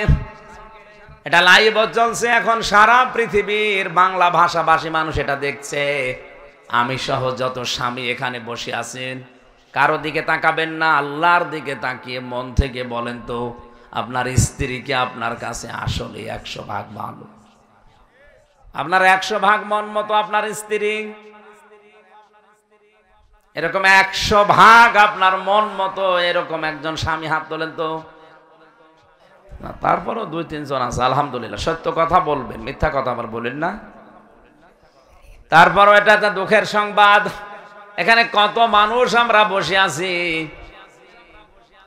এটা লাইভ চলছে এখন, সারা পৃথিবীর বাংলা ভাষাভাষী মানুষ এটা দেখছে। আমি সহ যত স্বামী এখানে বসে আছেন কারো দিকে তাকাবেন না, আল্লাহর দিকে তাকিয়ে মন থেকে বলেন তো আপনার স্ত্রীকে আপনার কাছে আসলে 100 ভাগ ভালো, আপনার 100 ভাগ মন মতো আপনার স্ত্রী, এরকম 100 ভাগ আপনার মন মতো এরকম একজন স্বামী হাত তোলেন তো। তারপরও 2-3 জন আছে আলহামদুলিল্লাহ, সত্য কথা বলবেন, মিথ্যা কথা আবার বলেন না। তারপরও এটা একটা দুঃখের সংবাদ, এখানে কত মানুষ আমরা বসে আছি,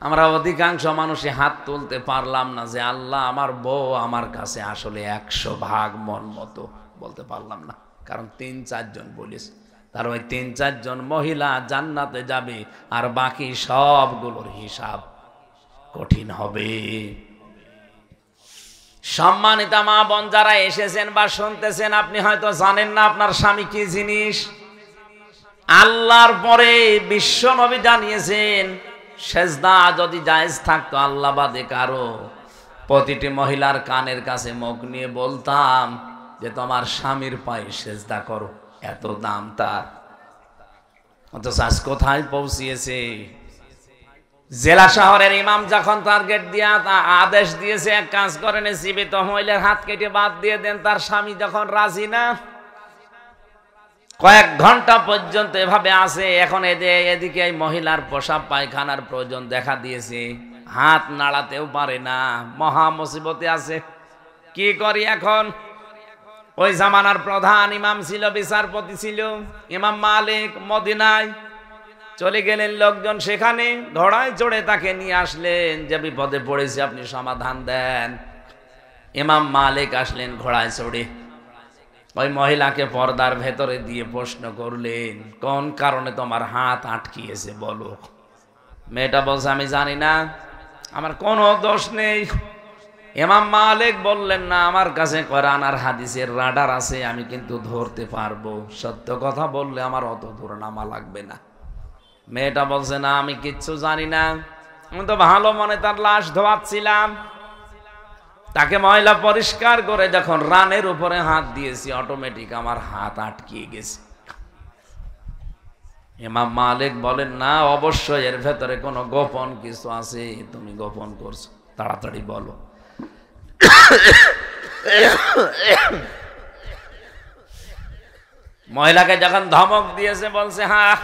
আমরা অধিকাংশ মানুষই হাত তুলতে পারলাম না যে আল্লাহ আমার বউ আমার কাছে আসলে 100 ভাগ মন মতো, বলতে পারলাম না। কারণ 3-4 জন বলিস, তার ওই 3-4 জন মহিলা জান্নাতে যাবে, আর বাকি সবগুলোর হিসাব কঠিন হবে। সম্মানিতা মা বোন যারা এসেছেন বা শুনতেছেন, আপনি হয়তো জানেন না আপনার স্বামী কি জিনিস। আল্লাহর পরে বিশ্ব নবী জানিয়েছেন সেজদা যদি জায়েজ থাকতো আল্লাহ বাদে কারো, প্রতিটি মহিলার কানের কাছে মুখ নিয়ে বলতাম যে তোমার স্বামীর পায়ে সেজদা করো, এত দাম তার। অথচ আজ কোথায় পৌঁছিয়েছে? জেলা শহরের ইমাম যখন টার্গেট দিয়া আদেশ দিয়েছে এক কাজ করেন, জীবিত মহিলার হাত কেটে বাদ দিয়ে দেন, তার স্বামী যখন রাজি না, কয়েক ঘন্টা পর্যন্ত এভাবে আছে। এখন এদিকে এই মহিলার প্রসাব পায়খানার প্রয়োজন দেখা দিয়েছে, হাত নাড়াতেও পারে না, মহা মুসিবতে আছে। কি করি এখন? ওই জামানার প্রধান ইমাম ছিল, বিচারপতি ছিল ইমাম মালিক, মদিনায় চলে গেলেন লোকজন, সেখানে ঘোড়ায় চড়ে তাকে নিয়ে আসলেন যে বিপদে পড়েছে আপনি সমাধান দেন। ইমাম মালিক আসলেন ঘোড়ায় চড়ে, ওই মহিলাকে পর্দার ভেতরে দিয়ে প্রশ্ন করলেন কোন কারণে তোমার হাত আটকিয়েছে বলো। মেয়েটা বলছে আমি জানি না। আমার কোনো দোষ নেই। ইমাম মালিক বললেন, না, আমার কাছে কোরআন আর হাদিসের রাডার আছে, আমি কিন্তু ধরতে পারবো। সত্য কথা বললে আমার অত দূর নামা লাগবে না। মেয়েটা বলছে, না, আমি কিচ্ছু জানি না, আমি তো ভালো মনে তার লাশ ধোয়াচ্ছিলাম। তাকে ময়লা পরিষ্কার করে যখন রানের উপরে হাত দিয়েছি, অটোমেটিক আমার হাত আটকিয়ে গেছে। ইমাম মালিক বলেন, না, অবশ্যই এর ভেতরে কোনো গোপন কিছু আছে, তুমি গোপন করছো, তাড়াতাড়ি বলো। মহিলাকে যখন ধমক দিয়েছে, বলছে, হ্যাঁ,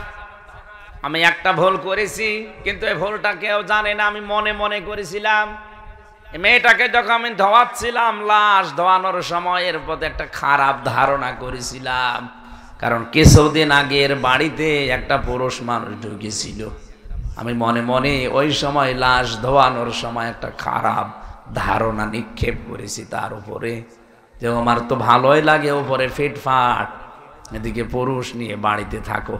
আমি একটা ভুল করেছি, কিন্তু এই ভুলটা কেউ জানে না, আমি মনে মনে করেছিলাম। মেয়েটাকে যখন আমি ধোয়াচ্ছিলাম, লাশ ধোয়ানোর সময় এর প্রতি একটা খারাপ ধারণা করেছিলাম, কারণ কিছুদিন আগের বাড়িতে একটা পুরুষ মানুষ ঢুকেছিল। আমি মনে মনে ওই সময় লাশ ধোয়ানোর সময় একটা খারাপ ধারণা নিক্ষেপ করেছি তার উপরে, যে আমার তো ভালোই লাগে উপরে ফিটফাট, এদিকে পুরুষ নিয়ে বাড়িতে থাকো।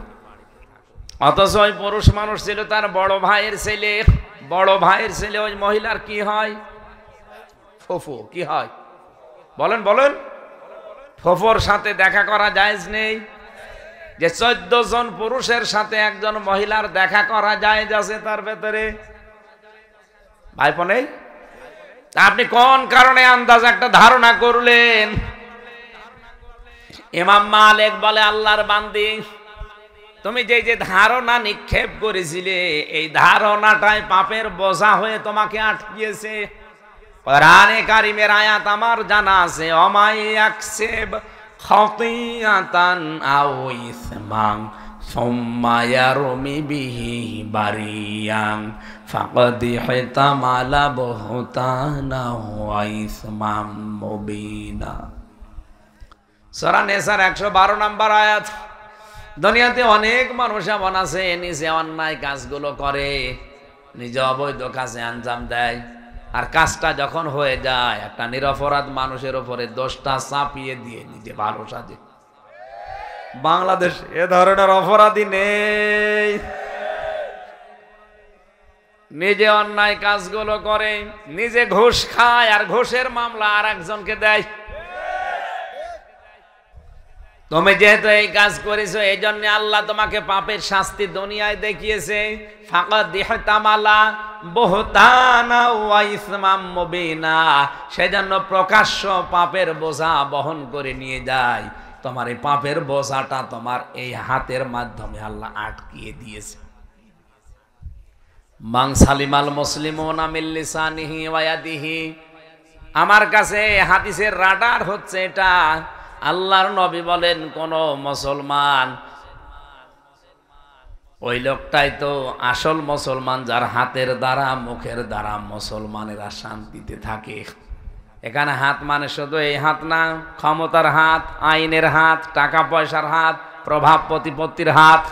অথচ ওই পুরুষ মানুষ ছিল তার বড় ভাইয়ের ছেলে। বড় ভাইয়ের ছেলে ওই মহিলার কি হয়? ফুফু। কি হয় বলেন বলেন? ফুফুর সাথে দেখা করা জায়েজ নেই? যে 14 জন পুরুষের সাথে একজন মহিলার দেখা করা জায়েজ আছে তার ভেতরে? ভাইপো নেই? আপনি কোন কারণে আন্দাজ একটা ধারণা করলেন? ইমাম মালিক বলে, আল্লাহর বান্দি, তুমি যে ধারণা নিক্ষেপ করেছিলে, এই ধারণাটাই পাপের বোঝা হয়ে তোমাকে আটকিয়েছে। কোরআনে কারিমের আয়াত আমার জানা আছে, অমাইয়াকসিব খাতিয়াতান আও ইসমান সুম্মা ইয়ারমি বিহি বারিয়ান ফাকাদ ইহতামালা বুহতানা ওয়া ইসমান মুবিনা। সূরা নিসার 112 নম্বর আয়াত। দুনিয়াতে অনেক মানুষ এমন আছে, নিজে অন্যায় কাজগুলো করে, নিজে অবৈধ কাজে আঞ্জাম দেয়, আর কাজটা যখন হয়ে যায় একটা নিরপরাধ মানুষের উপরে দোষটা চাপিয়ে দিয়ে নিজে ভালো সাজে। বাংলাদেশ এ ধরনের অপরাধী নেই। নিজে অন্যায় কাজগুলো করে, নিজে ঘুষ খায়, আর ঘুষের মামলা আর একজনকে দেয়। তুমি যেহেতু এই কাজ করেছো, এই জন্য আল্লাহ তোমাকে পাপের শাস্তি দুনিয়ায় দেখিয়েছে। ফাকাদ ইহতামালা বুহতানা ওয়া ইসমান মুবিনা, সেজন্য প্রকাশ্য পাপের বোঝা বহন করে নিয়ে যায়। তোমার এই পাপের বোঝাটা তোমার এই হাতের মাধ্যমে আল্লাহ আটকিয়ে দিয়েছে। মান সালিমাল মুসলিমুনা মিন লিসানিহি ওয়া ইয়াদিহি। আমার কাছে হাদিসের রাডার হচ্ছে এটা। আল্লাহর নবী বলেন, কোন মুসলমান, ওই লোকটাই তো আসল মুসলমান যার হাতের দ্বারা মুখের দ্বারা মুসলমানেরা শান্তিতে থাকে। এখানে হাত মানে শুধু এই হাত না, ক্ষমতার হাত, আইনের হাত, টাকা পয়সার হাত, প্রভাব প্রতিপত্তির হাত।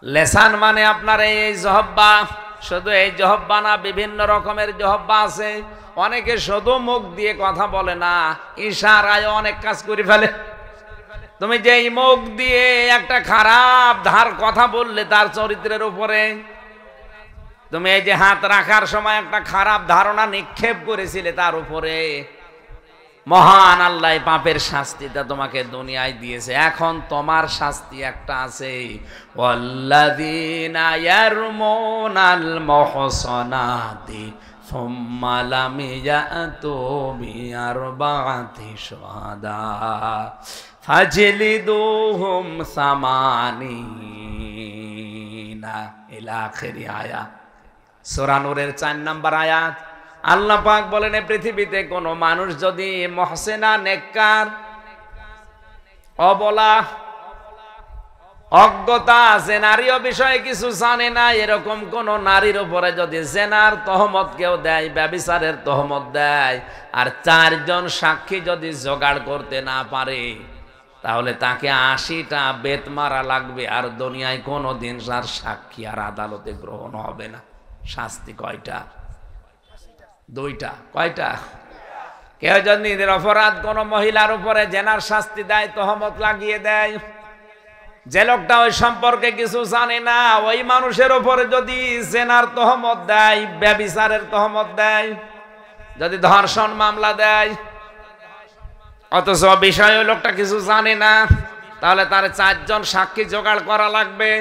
লেসান মানে আপনার এই জহব্বা, শুধু এই জহব্বা না, বিভিন্ন রকমের জহব্বা আছে। অনেকে শুধু মুখ দিয়ে কথা বলে না, ইশারায় অনেক কাজ করে ফেলে। তুমি যেই মুখ দিয়ে একটা খারাপ ধার কথা বললে তার চরিত্রের উপরে, তুমি এই যে হাত রাখার সময় একটা খারাপ ধারণা নিক্ষেপ করেছিলে তার উপরে, মহান আল্লাহ পাপের শাস্তিটা তোমাকে দুনিয়ায় দিয়েছে। এখন তোমার শাস্তি একটা আছে, ওয়াল্লাযীনা ইয়ারমুনাল মুহসানাতি সুম্মা লাম ইয়াতু বিআরবা'তি শুহাদা ফাজলিদুহুম সামানিনা ইলা আখিরি আয়াত। সূরা নূরের 4 নম্বর আয়াত। আল্লাহ পাক বলেন, এই পৃথিবীতে কোন মানুষ যদি মুহসিনা, নেককার, অবলা, অজ্ঞতা, জেনারীয় বিষয়ে কিছু জানে না, এরকম কোন নারীর উপরে যদি জেনার তহমত কেউ দেয়, ব্যভিচারের তহমত দেয়, আর 4 জন সাক্ষী যদি জোগাড় করতে না পারে, তাহলে তাকে 80টা বেত মারা লাগবে, আর দুনিয়ায় কোনোদিন তার সাক্ষী আর আদালতে গ্রহণ হবে না। শাস্তি কয়টা? 2টা। কয়টা? কেউ যদি নিরপরাধ কোন মহিলার উপরে জেনার শাস্তি দেয়, তহমত লাগিয়ে দেয়, যে লোকটা ওই সম্পর্কে কিছু জানে না, ওই মানুষের উপরে যদি জেনার তহমত দেয়, ব্যভিচারের তহমত দেয়, যদি ধর্ষণ মামলা দেয়, অথচ বিষয় ওই লোকটা কিছু জানে না, তাহলে তার 4 জন সাক্ষী জোগাড় করা লাগবে।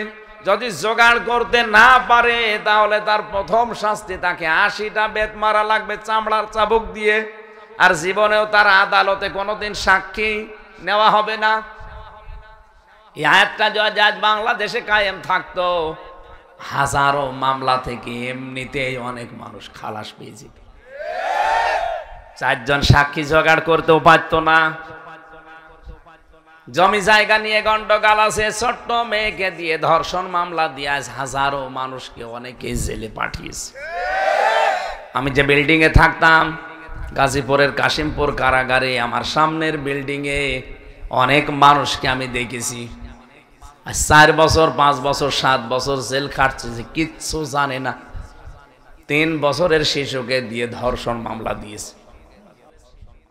যদি জোগাড় করতে না পারে তাহলে তার প্রথম শাস্তি তাকে 80টা বেত মারা লাগবে চামড়ার চাবুক দিয়ে, আর জীবনেও তার আদালতে কোনোদিন সাক্ষী নেওয়া হবে না। এই আয়াতটা যদি আজ বাংলাদেশে কায়েম থাকতো, হাজারো মামলা থেকে এমনিতেই অনেক মানুষ খালাস পেয়ে যেত। 4 জন সাক্ষী জোগাড় করতেও পারতো না। জমি জায়গা নিয়ে গন্ডগোল আছে, ছোট্ট মেয়েকে দিয়ে ধর্ষণ মামলা দিয়ে আজ হাজারো মানুষকে অনেকে জেলে পাঠিয়েছে। আমি যে বিল্ডিং এ থাকতাম, গাজীপুরের কাশিমপুর কারাগারে, আমার সামনের বিল্ডিং এ অনেক মানুষকে আমি দেখেছি 4 বছর 5 বছর 7 বছর জেল খাটছে, কিচ্ছু জানে না। 3 বছরের শিশুকে দিয়ে ধর্ষণ মামলা দিয়েছে।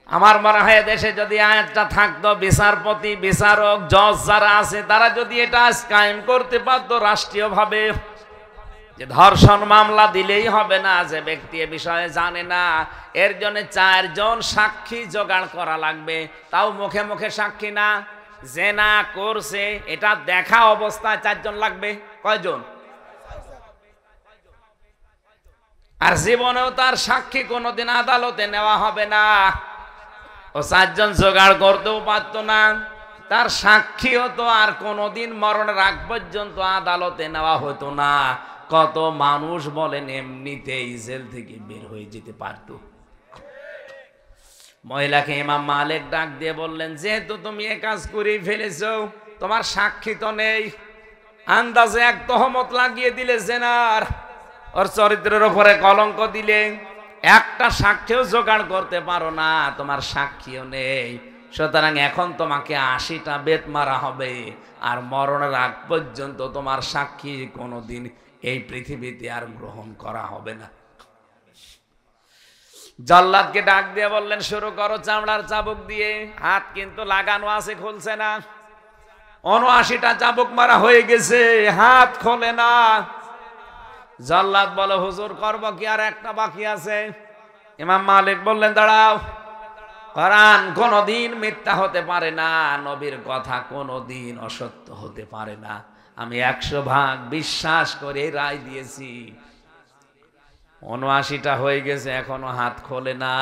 আমার মনে হয় দেশে যদি আয়াতটা থাকতো, বিচারপতি, বিচারক, জজ যারা আছে তারা যদি এটা কায়েম করতে পারতো রাষ্ট্রীয়ভাবে, যে ধর্ষণ মামলা দিলেই হবে না যে ব্যক্তি এ বিষয়ে জানে না, এর জন্য 4 জন সাক্ষী জোগাড় করা লাগবে, তাও মুখে মুখে সাক্ষী না, জেনা করছে এটা দেখা অবস্থায় 4 জন লাগবে। কয়জন? আর জীবনেও তার সাক্ষী কোনোদিন আদালতে নেওয়া হবে না। ও 4 জন জোগাড় করতেও পারতো না, তার সাক্ষীও তো আর কোনোদিন মরণের আগ পর্যন্ত আদালতে নেওয়া হতো না। কত মানুষ বলেন এমনিতেই জেল থেকে বের হয়ে যেতে পারতো। মহিলাকে ইমাম মালিক ডাক দিয়ে বললেন, যেহেতু তুমি এ কাজ করে ফেলেছো, তোমার সাক্ষী তো নেই, আন্দাজে এক তহমত লাগিয়ে দিলে জেনার, ওর চরিত্রের উপরে কলঙ্ক দিলে, একটা সাক্ষীও জোগাড় করতে পারো না, তোমার সাক্ষীও নেই, সুতরাং এখন তোমাকে 80টা বেত মারা হবে, আর মরণের আগ পর্যন্ত তোমার সাক্ষী কোনোদিন এই পৃথিবীতে আর গ্রহণ করা হবে না। জল্লাদকে ডাক দিয়ে বললেন, শুরু করো চামড়ার চাবুক দিয়ে। হাত কিন্তু লাগানো আছে, খুলছে না। 79টা চাবুক মারা হয়ে গেছে, হাত খোলে না। জল্লাদ বলে, হুজুর করব কি, আর একটা বাকি আছে। ইমাম মালিক বললেন, দাঁড়াও, কোরআন কোনদিন মিথ্যা হতে পারে না, নবীর কথা কোনদিন অসত্য হতে পারে না। আমি 100 ভাগ বিশ্বাস করে রায় দিয়েছি। 79টা হয়ে গেছে, এখনো হাত খোলে না।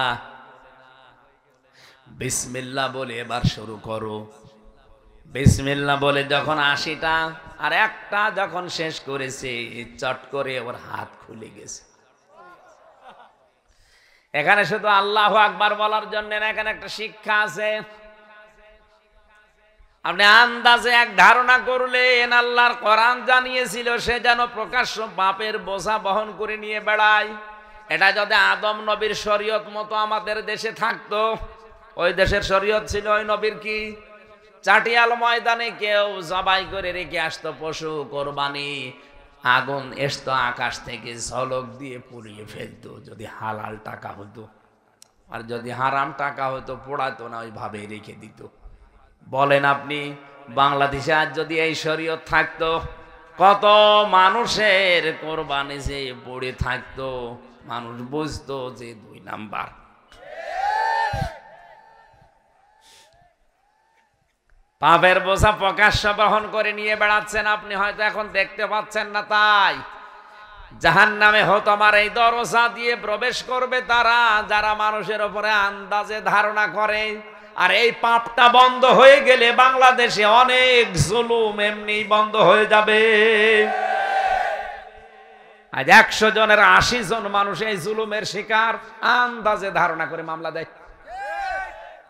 বিসমিল্লাহ বলে এবার শুরু করো। বিসমিল্লাহ বলে যখন 80টা আর একটা যখন শেষ করেছে, চট করে ওর হাত খুলে গেছে। এখানে শুধু আল্লাহু আকবার বলার জন্য না, এখানে একটা শিক্ষা আছে। আপনি আন্দাজে এক ধারণা করলেন, আল্লাহর কোরআন জানিয়েছিল সে যেন প্রকাশ্য পাপের বোঝা বহন করে নিয়ে বেড়ায়। এটা যদি আদম নবীর শরীয়ত মতো আমাদের দেশে থাকতো, ওই দেশের শরীয়ত ছিল ওই নবীর কি, চাটিয়াল ময়দানে কেউ জবাই করে রেখে আসতো পশু কোরবানি, আগুন আসতো আকাশ থেকে ঝলক দিয়ে পুড়িয়ে ফেলতো, যদি হালাল টাকা হতো। আর যদি হারাম টাকা হতো পোড়াতো না, ওইভাবে রেখে দিত। বলেন আপনি, বাংলাদেশে আজ যদি এই শরীয়ত থাকতো, কত মানুষের কোরবানি যে পড়ে থাকতো, মানুষ বুঝতো যে 2 নাম্বার। পাপের বোঝা প্রকাশ্য বহন করে নিয়ে বেড়াচ্ছেন, আপনি হয়তো এখন দেখতে পাচ্ছেন না। তাই জাহান্নামে হতমার এই দরজা দিয়ে প্রবেশ করবে তারা, যারা মানুষের উপরে আন্দাজে ধারণা করে। আর এই পাপটা বন্ধ হয়ে গেলে বাংলাদেশে অনেক জুলুম এমনি বন্ধ হয়ে যাবে। আজ 100 জনের 80 জন মানুষ এই জুলুমের শিকার, আন্দাজে ধারণা করে মামলা দেয়,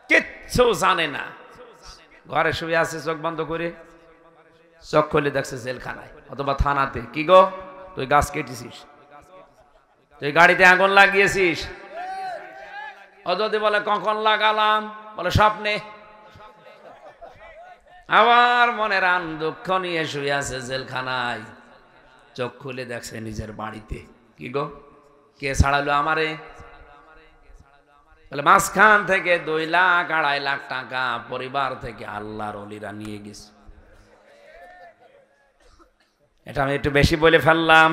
কিচ্ছু জানে না। ঘরে শুয়ে আছে চোখ বন্ধ করে, চোখ খুলে দেখছে জেলখানায় অথবা থানাতে। কি গো, তুই গাছ কেটেছিস, তুই গাড়িতে আগুন লাগিয়েছিস। ও যদি বলে কখন লাগালাম, বলে স্বপ্নে। আবার মনের দুঃখ নিয়ে শুয়ে আছে জেলখানায়, চোখ খুলে দেখছে নিজের বাড়িতে। কি গো, কে ছাড়ালো আমারে? বলে মাঝখান থেকে 2 লাখ 2.5 লাখ টাকা পরিবার থেকে আল্লাহর ওলিরা নিয়ে গেছে। এটা আমি একটু বেশি বলে ফেললাম।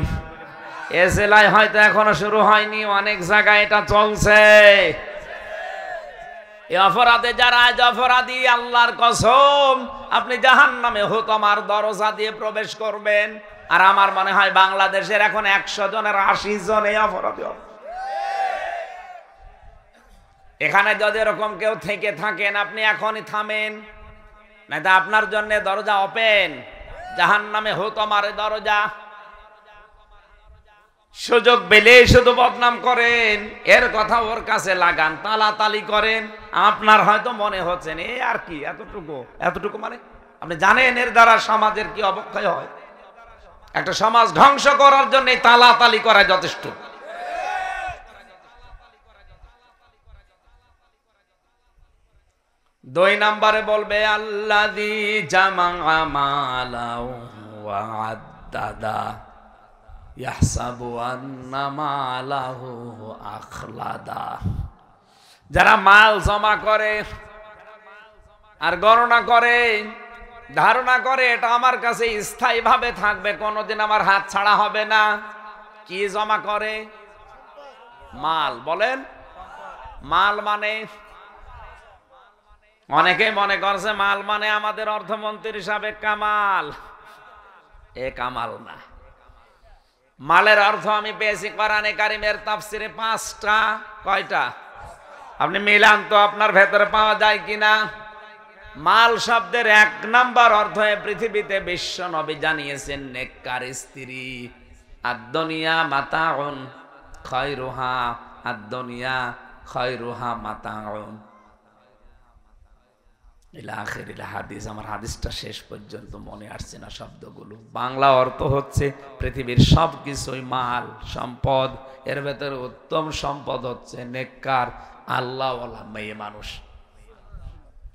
এ জেলায় হয়তো এখনো শুরু হয়নি, অনেক জায়গায় এটা চলছে। এই অপরাধে যারা আজ অপরাধী, আল্লাহর কসম আপনি জাহান্নামে হুতমার দরজা দিয়ে প্রবেশ করবেন। আর আমার মনে হয় বাংলাদেশের এখন 100 জনের 80 জন এই অপরাধী। এখানে যদি এরকম কেউ থেকে থাকেন আপনি এখনই থামেন, না তো আপনার জন্য দরজা ওপেন, জাহান্নামে হুতমার দরজা। সুযোগ পেলে শুধু বদনাম করেন, এর কথা ওর কাছে লাগান, তালাতালি করেন। আপনার হয়তো মনে হচ্ছে এই আর কি, এতটুকু মানে আপনি জানেন এর দ্বারা সমাজের কি অবক্ষয় হয়। একটা সমাজ ধ্বংস করার জন্য তালাতালি করা যথেষ্ট। দুই নম্বরে বলবে আল্লাযী জামাআ মালাহু ওয়া আদ্দাদা ইয়াহসাবু আন্না মালাহু আখলাদা। যারা মাল জমা করে আর গণনা করে, ধারণা করে এটা আমার কাছে স্থায়ীভাবে থাকবে, কোনোদিন আমার হাত ছাড়া হবে না। কি জমা করে? মাল। বলেন মাল মানে, অনেকেই মনে করছে মাল মানে আমাদের অর্থমন্ত্রী সাবেক কামাল। এ কামাল না। মালের অর্থ আমি পেয়েছি কোরআনে কারিমের তাফসিরে 5টা। কয়টা? আপনি মিলান তো আপনার ভেতরে পাওয়া যায় কিনা। মাল শব্দের 1 নাম্বার অর্থ পৃথিবীতে বিশ্ব নবী জানিয়েছেন নেককার স্ত্রী। আদ-দুনিয়া মাতাউন খায়রুহা, আদ-দুনিয়া খায়রুহা মাতাউন ইলা আখিরিল হাদিস। আমার হাদিসটা শেষ পর্যন্ত মনে আসছে না শব্দগুলো। বাংলা অর্থ হচ্ছে পৃথিবীর সব কিছুই মাল সম্পদ, এর ভেতরে উত্তম সম্পদ হচ্ছে নেককার আল্লাহওয়ালা মেয়ে মানুষ।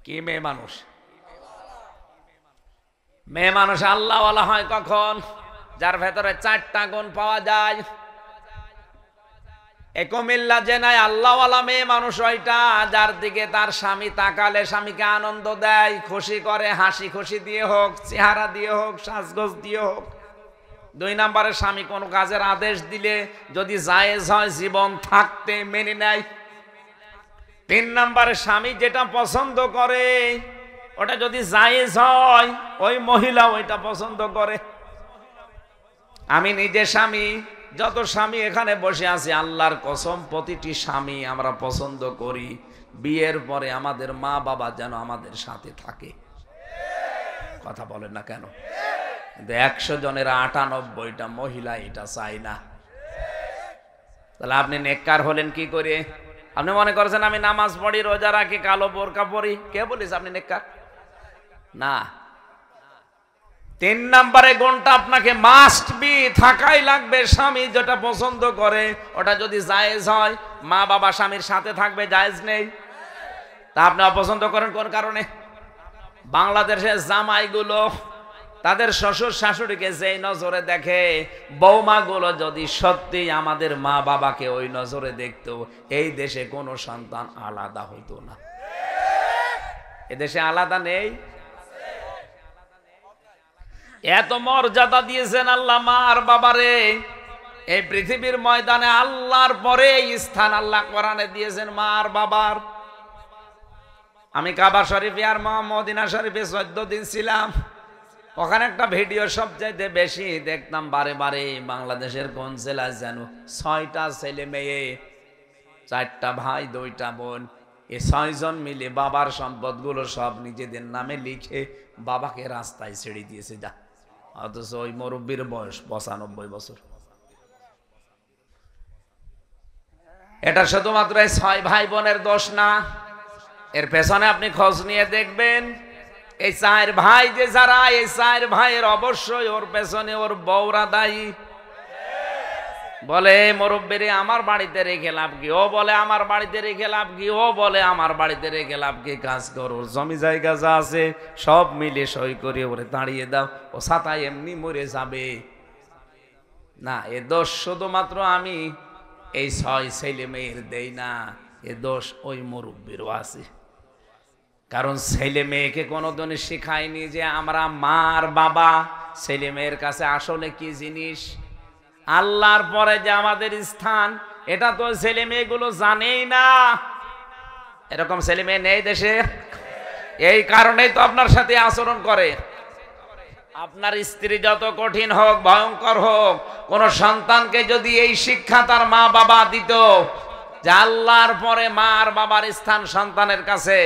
কি মেয়ে মানুষ? মেয়ে মানুষ আল্লাহওয়ালা হয় কখন? যার ভেতরে 4টা গুণ পাওয়া যায়। কুমিল্লা জেনায় আল্লাহওয়ালা মেয়ে মানুষ ওইটা, যার দিকে তার স্বামী তাকালে স্বামীকে আনন্দ দেয়, খুশি করে, হাসি খুশি দিয়ে হোক, চেহারা দিয়ে হোক, সাজগোজ দিয়ে হোক। 2 নম্বরে স্বামী কোনো কাজের আদেশ দিলে যদি জায়েজ হয় জীবন থাকতে মেনে নেয়। 3 নম্বরে স্বামী যেটা পছন্দ করে ওটা যদি জায়েজ হয় ওই মহিলা ওইটা পছন্দ করে। আমি নিজে স্বামী, যত স্বামী এখানে বসে আছে আল্লাহর কসম প্রতিটি স্বামী আমরা পছন্দ করি বিয়ের পরে আমাদের মা বাবা যেন আমাদের সাথে থাকে। কথা বলেন না কেন? কিন্তু 100 জনের 98টা মহিলা এটা চায় না। তাহলে আপনি নেককার হলেন কি করে? আপনি মনে করছেন আমি নামাজ পড়ি, রোজা রাখি, কালো বোরকা পরি, কে বলিস আপনি নেককার? না। 3 নম্বরে গুণটা আপনাকে মাস্ট বি থাকাই লাগবে। স্বামী যেটা পছন্দ করে ওটা যদি জায়েজ হয়, মা বাবা স্বামীর সাথে থাকবে, জায়েজ নেই। তা আপনি অপছন্দ করেন কোন কারণে? বাংলাদেশের জামাইগুলো তাদের শ্বশুর শাশুড়িকে যেই নজরে দেখে, বৌমাগুলো যদি সত্যি আমাদের মা বাবাকে ওই নজরে দেখতো, এই দেশে কোনো সন্তান আলাদা হইতো না। এদেশে আলাদা নেই। এত মর্যাদা দিয়েছেন আল্লাহ মা আর বাবারে। এই পৃথিবীর ময়দানে আল্লাহর পরে এই স্থান আল্লাহ কোরআনে দিয়েছেন মা আর বাবার। আমি কাবা শরীফে আর মদিনা শরীফে 14 দিন ছিলাম। ওখানে একটা ভিডিও সবচাইতে বেশি দেখতাম বারে বারে, বাংলাদেশের কোন জেলায় যেন 6টা ছেলে মেয়ে, 4টা ভাই 2টা বোন, এই 6 জন মিলে বাবার সম্পদগুলো সব নিজেদের নামে লিখে বাবাকে রাস্তায় ছেড়ে দিয়েছে। যা, অথচ ওই মুরব্বীর বয়স 95 বছর। এটা শুধুমাত্র এই 6 ভাই বোনের দোষ না, এর পেছনে আপনি খোঁজ নিয়ে দেখবেন এই 4 ভাই যে যারা, এই 4 ভাইয়ের অবশ্যই ওর পেছনে ওর বউরা দায়ী। বলে মুরব্বীরে আমার বাড়িতে রেখে লাভ কি, ও বলে আমার বাড়িতে রেখে লাভ কি, ও বলে আমার বাড়িতে রেখে লাভ কি, কাজ করো, জমি জায়গা যা আছে সব মিলে সই করে ওরে দাঁড়িয়ে দাও, ও ছাতায় এমনি মরে যাবে না। এ দোষ শুধুমাত্র আমি এই 6 ছেলে মেয়ের দেই না, এ দোষ ওই মুরব্বীরও আছে। কারণ ছেলে মেয়েকে কোনোদিন শেখায়নি যে আমরা মা আর বাবা ছেলে মেয়ের কাছে আসলে কি জিনিস, আল্লাহর পরে যে আমাদের স্থান, এটা তো ছেলে মেয়েগুলো জানেই না। এরকম ছেলে মেয়ে নেই দেশে, এই কারণেই তো আপনার সাথে আচরণ করে। আপনার স্ত্রী যত কঠিন হোক, ভয়ঙ্কর হোক, কোন সন্তানকে যদি এই শিক্ষা তার মা বাবা দিত যে আল্লাহর পরে মা আর বাবার স্থান সন্তানের কাছে,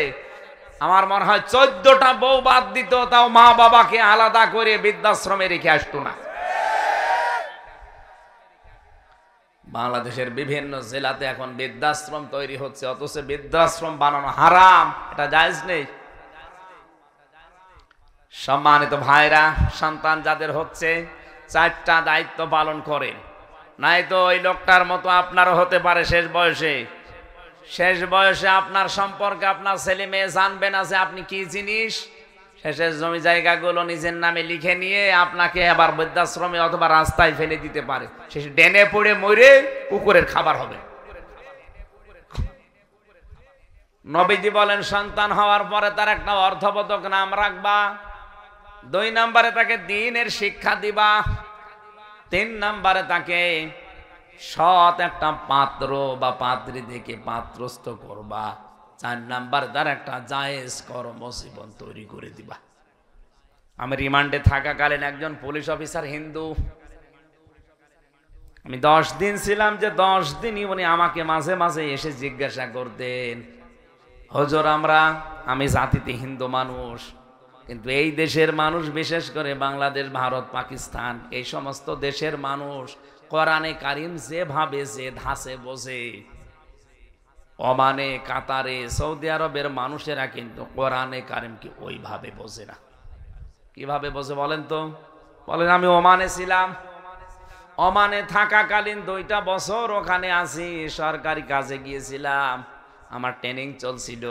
আমার মনে হয় 14টা বউ বাদ দিত, তাও মা বাবাকে আলাদা করে বৃদ্ধাশ্রমে রেখে আসতো না। বাংলাদেশের বিভিন্ন জেলাতে এখন বৃদ্ধাশ্রম তৈরি হচ্ছে, অথচ বৃদ্ধাশ্রম বানানো হারাম, এটা জায়েজ নেই। সম্মানিত ভাইরা, সন্তান যাদের হচ্ছে 4টা দায়িত্ব পালন করেন, নাই তো ওই লোকটার মতো আপনারও হতে পারে শেষ বয়সে আপনার সম্পর্কে আপনার ছেলে মেয়ে জানবে না যে আপনি কি জিনিস। শেষের জমি জায়গাগুলো নিজের নামে লিখে নিয়ে আপনাকে আবার বৃদ্ধাশ্রমে অথবা রাস্তায় ফেলে দিতে পারে, শেষে ডেনে পড়ে মরে কুকুরের খাবার হবে। নবীজি বলেন, সন্তান হওয়ার পরে তার একটা অর্থবোধক নাম রাখবা, 2 নম্বরে তাকে দ্বীনের শিক্ষা দিবা, 3 নম্বরে তাকে সৎ একটা পাত্র বা পাত্রী দেখে পাত্রস্থ করবা, 4 নাম্বার তার একটা জায়েজ কর্মজীবন তৈরি করে দিবা। আমি রিমান্ডে থাকাকালীন একজন পুলিশ অফিসার হিন্দু, আমি 10 দিন ছিলাম, যে 10 দিনই উনি আমাকে মাঝে মাঝে এসে জিজ্ঞাসা করতেন, হুজুর আমি জাতিতে হিন্দু মানুষ, কিন্তু এই দেশের মানুষ, বিশেষ করে বাংলাদেশ, ভারত, পাকিস্তান, এই সমস্ত দেশের মানুষ কোরআনে কারিম যেভাবে যে ধাঁচে বোঝে, ওমানে, কাতারে, সৌদি আরবের মানুষেরা কিন্তু কোরআনে কারিমকে ওইভাবে বোঝে না। কিভাবে বোঝে বলেন তো? বলেন, আমি ওমানে ছিলাম, ওমানে থাকাকালীন 2টা বছর ওখানে আছি, সরকারি কাজে গিয়েছিলাম, আমার ট্রেনিং চলছিল।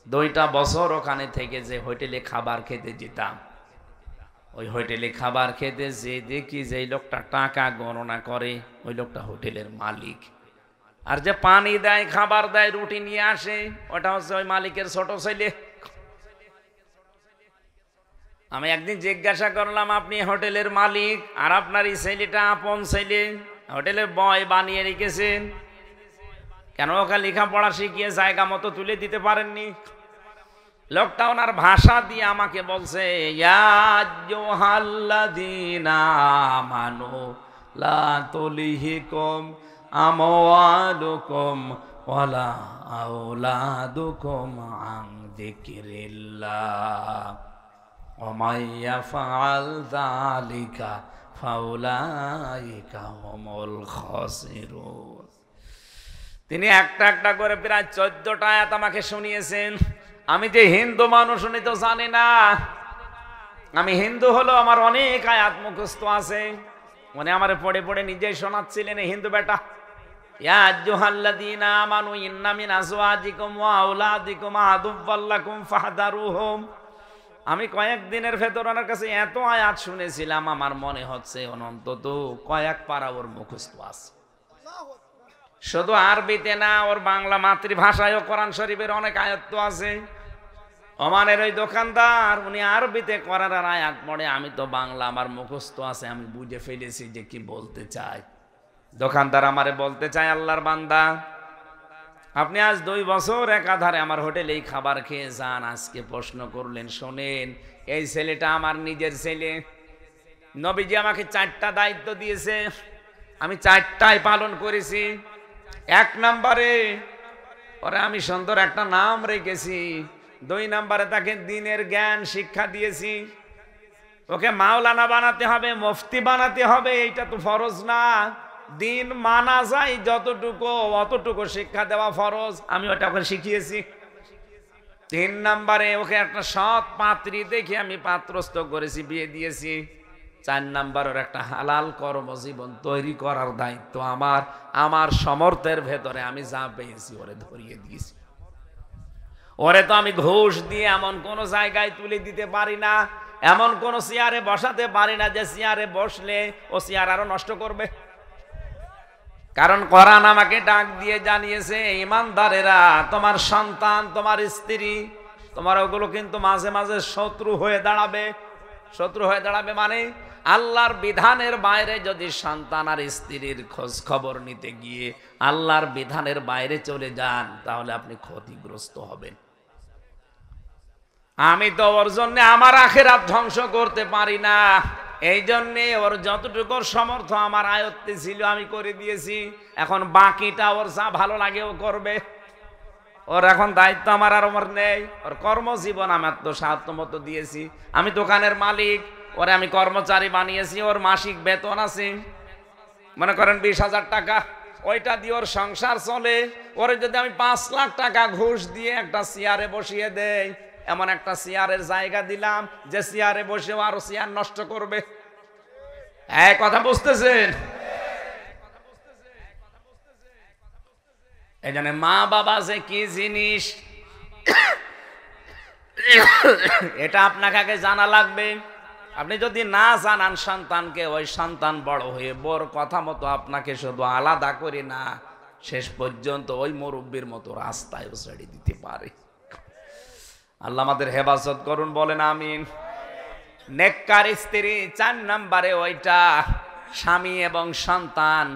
2টা বছর ওখানে থেকে যে হোটেলে খাবার খেতে যেতাম, ওই হোটেলে খাবার খেতে যে দেখি যে লোকটা টাকা গণনা করে, ওই লোকটা হোটেলের মালিক, আর যে পানি দেয়, খাবার দেয়, রুটি নিয়ে আসে, ওটা হচ্ছে ওই মালিকের ছোট ছেলে। আমি একদিন জিজ্ঞাসা করলাম, আপনি হোটেলের মালিক আর আপনার এই ছেলেটা আপন ছেলে, হোটেলের বয় বানিয়ে রেখেছেন, কেন ওকে লেখাপড়া শিখিয়ে জায়গা মতো তুলে দিতে পারেননি? লোকটা ওনার ভাষা দিয়ে আমাকে বলছে, ইয়া আইয়ুহাল্লাযীনা আমানু লা তুলহিকুম আমওয়ালুকুম ওয়ালা আওলাদুকুম আন যিকরিল্লাহ ওয়া মান ইয়াফআল যালিকা ফাউলাইকা হুমুল খাসিরুন। তিনি একটা একটা করে প্রায় 14টা আয়াত আমাকে শুনিয়েছেন। আমি যে হিন্দু মানুষ উনি তো জানে না, আমি হিন্দু হলো আমার অনেক আয়াত মুখস্থ আছে, উনি আমারে পড়ে পড়ে নিজেই শোনাচ্ছিলেন। হিন্দু বেটা, ইয়া আইয়ুহাল্লাযীনা আমানু ইন্না মিন আজওয়াজিকুম ওয়া আওলাদিকুম আদুওয়াল লাকুম ফাহদারুহুম। আমি কয়েকদিনের ভেতর ওনার কাছে এত আয়াত শুনেছিলাম, আমার মনে হচ্ছে অন্তত কয়েক পারা ওর মুখস্থ আছে। শুধু আরবিতে না, ওর বাংলা মাতৃভাষায়ও কোরআন শরীফের অনেক আয়াত তো আছে। ওমানের ওই দোকানদার, উনি আরবিতে কোরআনের আয়াত পড়ে, আমি তো বাংলা, আমার মুখস্থ আছে, আমি বুঝে ফেলেছি যে কি বলতে চাই। দোকানদার আমারে বলতে চায়, আল্লাহর বান্দা, আপনি আজ 2 বছর একাধারে আমার হোটেলেই খাবার খেয়ে যান, আজকে প্রশ্ন করলেন, শোনেন, এই ছেলেটা আমার নিজের ছেলে। নবীজি আমাকে 4টা দায়িত্ব দিয়েছে, আমি 4টাই পালন করেছি। 1 নম্বরে পরে আমি সুন্দর একটা নাম রেখেছি, 2 নম্বরে তাকে দ্বীনের জ্ঞান শিক্ষা দিয়েছি। ওকে মাওলানা বানাতে হবে, মুফতি বানাতে হবে, এইটা তো ফরজ না। দিন মানা যায় যতটুকু, অতটুকু শিক্ষা দেওয়া ফরজ, আমি ওটা ওকে শিখিয়েছি। 3 নম্বরে ওকে একটা সৎ পাত্রী দেখে আমি পাত্রস্থ করেছি, বিয়ে দিয়েছি। 4 নম্বরের একটা হালাল কর্মজীবন তৈরি করার দায়িত্ব আমার, আমার সমর্থের ভেতরে আমি যা পেয়েছি ওরে ধরিয়ে দিয়েছি। ওরে তো আমি ঘুষ দিয়ে এমন কোন জায়গায় তুলে দিতে পারি না, এমন কোন চেয়ারে বসাতে পারি না যে চেয়ারে বসলে ও চেয়ার আরো নষ্ট করবে। কারণ কোরআন আমাকে ডাক দিয়ে জানিয়েছে, ইমানদারেরা, তোমার সন্তান, তোমার স্ত্রী, তোমার ওগুলো কিন্তু মাঝে মাঝে শত্রু হয়ে দাঁড়াবে। শত্রু হয়ে দাঁড়াবে মানে আল্লাহর বিধানের বাইরে যদি সন্তান আর স্ত্রীর খোঁজ খবর নিতে গিয়ে আল্লাহর বিধানের বাইরে চলে যান তাহলে আপনি ক্ষতিগ্রস্ত হবেন। আমি তো ওর জন্য আমার আখিরাত ধ্বংস করতে পারি না, এই জন্যে ওর যতটুকু সমর্থ আমার আয়ত্তে ছিল আমি করে দিয়েছি, এখন বাকিটা ওর যা ভালো লাগে ও করবে। ওর এখন দায়িত্ব আমার আর ওর নেই, ওর কর্মজীবন আমার তো সাধ্য মতো দিয়েছি। আমি দোকানের মালিক, ওরে আমি কর্মচারী বানিয়েছি, ওর মাসিক বেতন আছে মনে করেন 20,000 টাকা, ওইটা দিয়ে ওর সংসার চলে। ওরে যদি আমি 5 লাখ টাকা ঘুষ দিয়ে একটা চেয়ারে বসিয়ে দেই, এমন একটা চেয়ারের জায়গা দিলাম যে চেয়ারে বসেও আরো চেয়ার নষ্ট করবে। এই কথা বুঝতেছেন? এই জন্য মা বাবা যে কি জিনিস এটা আপনাকে আগে জানা লাগবে। আপনি যদি না জানান সন্তানকে, ওই সন্তান বড় হয়ে বোর কথা মতো আপনাকে শুধু আলাদা করে না, শেষ পর্যন্ত ওই মুরব্বির মতো রাস্তায় ছেড়ে দিতে পারে। আল্লাহ আমাদের হেফাজত করুন, বলেন আমিন। নেককার স্ত্রী 4 নম্বরে ওইটা স্বামী এবং সন্তান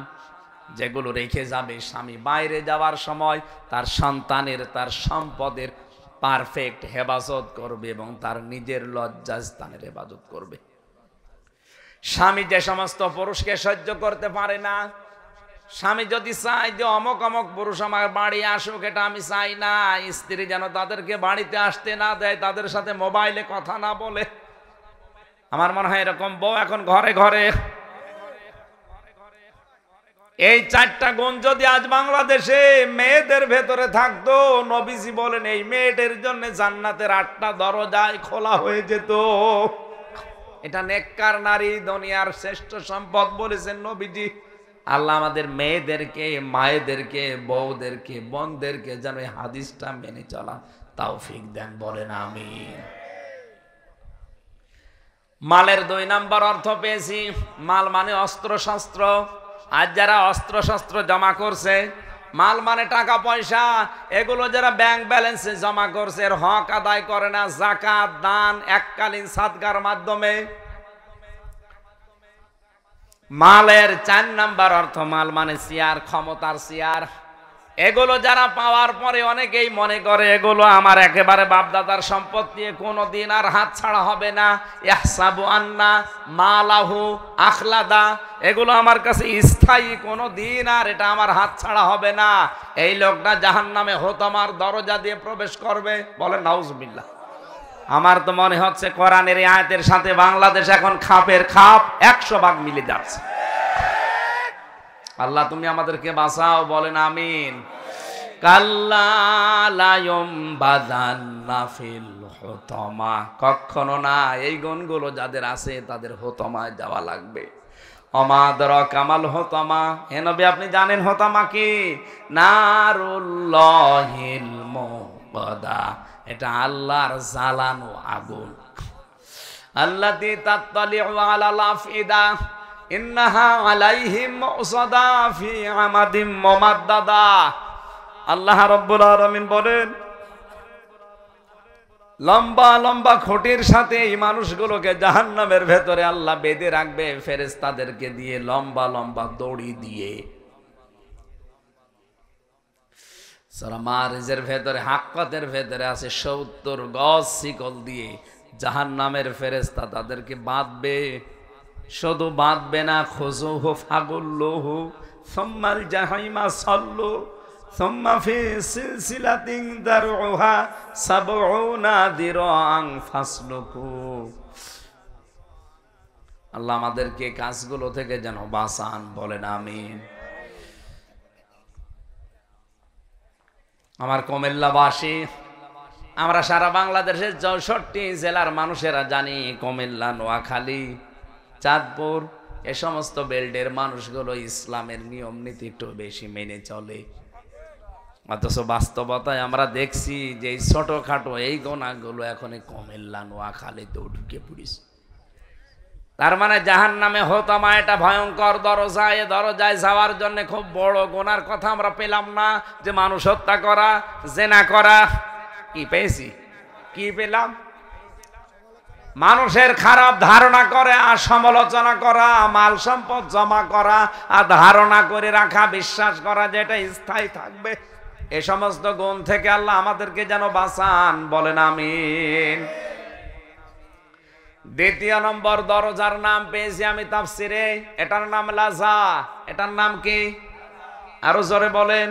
যেগুলো রেখে যাবে, স্বামী বাইরে যাওয়ার সময় তার সন্তানের, তার সম্পদের পারফেক্ট হেফাজত করবে এবং তার নিজের লজ্জাস্থানের হেফাজত করবে। স্বামী যে সমস্ত পুরুষকে সহ্য করতে পারে না, স্বামী যদি চায় যে অমক অমক পুরুষ আমার বাড়ি আসুক, এটা আমি চাই না, স্ত্রী যেন তাদেরকে বাড়িতে আসতে না দেয়, তাদের সাথে মোবাইলে কথা না বলে। আমার মনে হয় এরকম বউ এখন ঘরে ঘরে। এই 4টা গুণ যদি আজ বাংলাদেশে মেয়েদের ভেতরে থাকতো, নবীজি বলেন এই মেয়েদের জন্য জান্নাতের 8টা দরজায় খোলা হয়ে যেত। এটা নেককার নারী দুনিয়ার শ্রেষ্ঠ সম্পদ বলেছেন নবীজি। আল্লাহ আমাদের মেয়েদেরকে, মায়েদেরকে, বউদেরকে, বোনদেরকে যেন এই হাদিসটা মেনে চলা তৌফিক দেন, বলেন আমিন। মালের 2 নাম্বার অর্থ পেয়েছি। মাল মানে অস্ত্র শস্ত্র। আজ যারা অস্ত্র শস্ত্র জমা করছে, মাল মানে টাকা পয়সা, এগুলো যারা ব্যাংক ব্যালেন্সে জমা করছে এর হক আদায় করে না যাকাত, দান, এককালীন সাদকার মাধ্যমে। মালের 4 নাম্বার অর্থ, মাল মানে চেয়ার, ক্ষমতার চেয়ার। এগুলো যারা পাওয়ার পরে অনেকেই মনে করে এগুলো আমার একেবারে বাপদাদার সম্পত্তি, কোনোদিন আর হাত ছাড়া হবে না। ইহসাবু আন্না মালাহু আখলাদা, এগুলো আমার কাছে স্থায়ী, কোনোদিন আর এটা আমার হাত ছাড়া হবে না। এই লোকটা জাহান্নামে হোতামার দরজা দিয়ে প্রবেশ করবে, বলেন নাউজুবিল্লাহ। আমার তো মনে হচ্ছে কোরআনের এই আয়াতের সাথে বাংলাদেশ এখন খাপের খাপ 100 ভাগ মিলে যাচ্ছে। আল্লাহ তুমি আমাদেরকে বাঁচাও, বলেন আমিন। কাল্লা লা ইউমবাযান্না ফিল হুতামা, কখনো না। এই গুণগুলো যাদের আছে তাদের হুতামায় যাওয়া লাগবে। ওমা আদরাকা মাল হুতামা, হে নবী আপনি জানেন হুতামা কি? নারুল্লাহিল মুকাদা, এটা আল্লাহর জ্বালানো আগুন। আল্লাতী তাত্তালিউ আলাল আফইদা ইন্নাহা আলাইহিম মুসাদা ফি আমাদিম মুমাদ্দাদা। আল্লাহ রাব্বুল আলামিন বলেন লম্বা লম্বা খুঁটির সাথে এই মানুষগুলোকে জাহান্নামের ভেতরে আল্লাহ বেঁধে রাখবে ফেরেশতাদেরকে দিয়ে, লম্বা লম্বা দড়ি দিয়ে। সূরা মারিজের ভেতরে, হাক্কাতের ভেতরে আছে 70 গজ শিকল দিয়ে জাহান্নামের ফেরেশতা তাদেরকে বাঁধবে। শুধু বাঁধবে না, খুযুহু ফাগুল্লুহু সুম্মাল জাহিমা সাল্লু সুম্মা ফি সিলসিলাতিন দারউহা 70 দিরাআন ফাসলুকু। আল্লাহ আমাদেরকে কাজগুলো থেকে যেন বাঁচান, বলেন আমিন। আমার কুমিল্লাবাসী, আমরা সারা বাংলাদেশের 64 জেলার মানুষেরা জানি কুমিল্লা, নোয়াখালী, চাঁদপুর, এ সমস্ত বেল্টের মানুষগুলো ইসলামের নিয়ম নীতি একটু বেশি মেনে চলে। অথচ বাস্তবতায় আমরা দেখছি যে এই ছোটখাটো এই গোনাগুলো এখন কুমিল্লা, নোয়াখালীতে ঢুকে পড়েছে। তার মানে জাহান্নামে হোতামা এটা ভয়ঙ্কর দরজা। এ দরজায় যাওয়ার জন্য খুব বড় গোনার কথা আমরা পেলাম না, যে মানুষ হত্যা করা, জেনা করা। কি পেয়েছি? কি পেলাম? মানুষের খারাপ ধারণা করে আর সমালোচনা করা, মাল সম্পদ জমা করা আর ধারণা করে রাখা, বিশ্বাস করা যেটা স্থায়ী থাকবে, এ সমস্ত গুণ থেকে আল্লাহ আমাদেরকে যেন বাঁচান, বলেন আমিন। দ্বিতীয় নম্বর দরজার নাম পেয়েছি আমি তাফসিরে, এটার নাম লাজা। এটার নাম কি? আরো জোরে বলেন।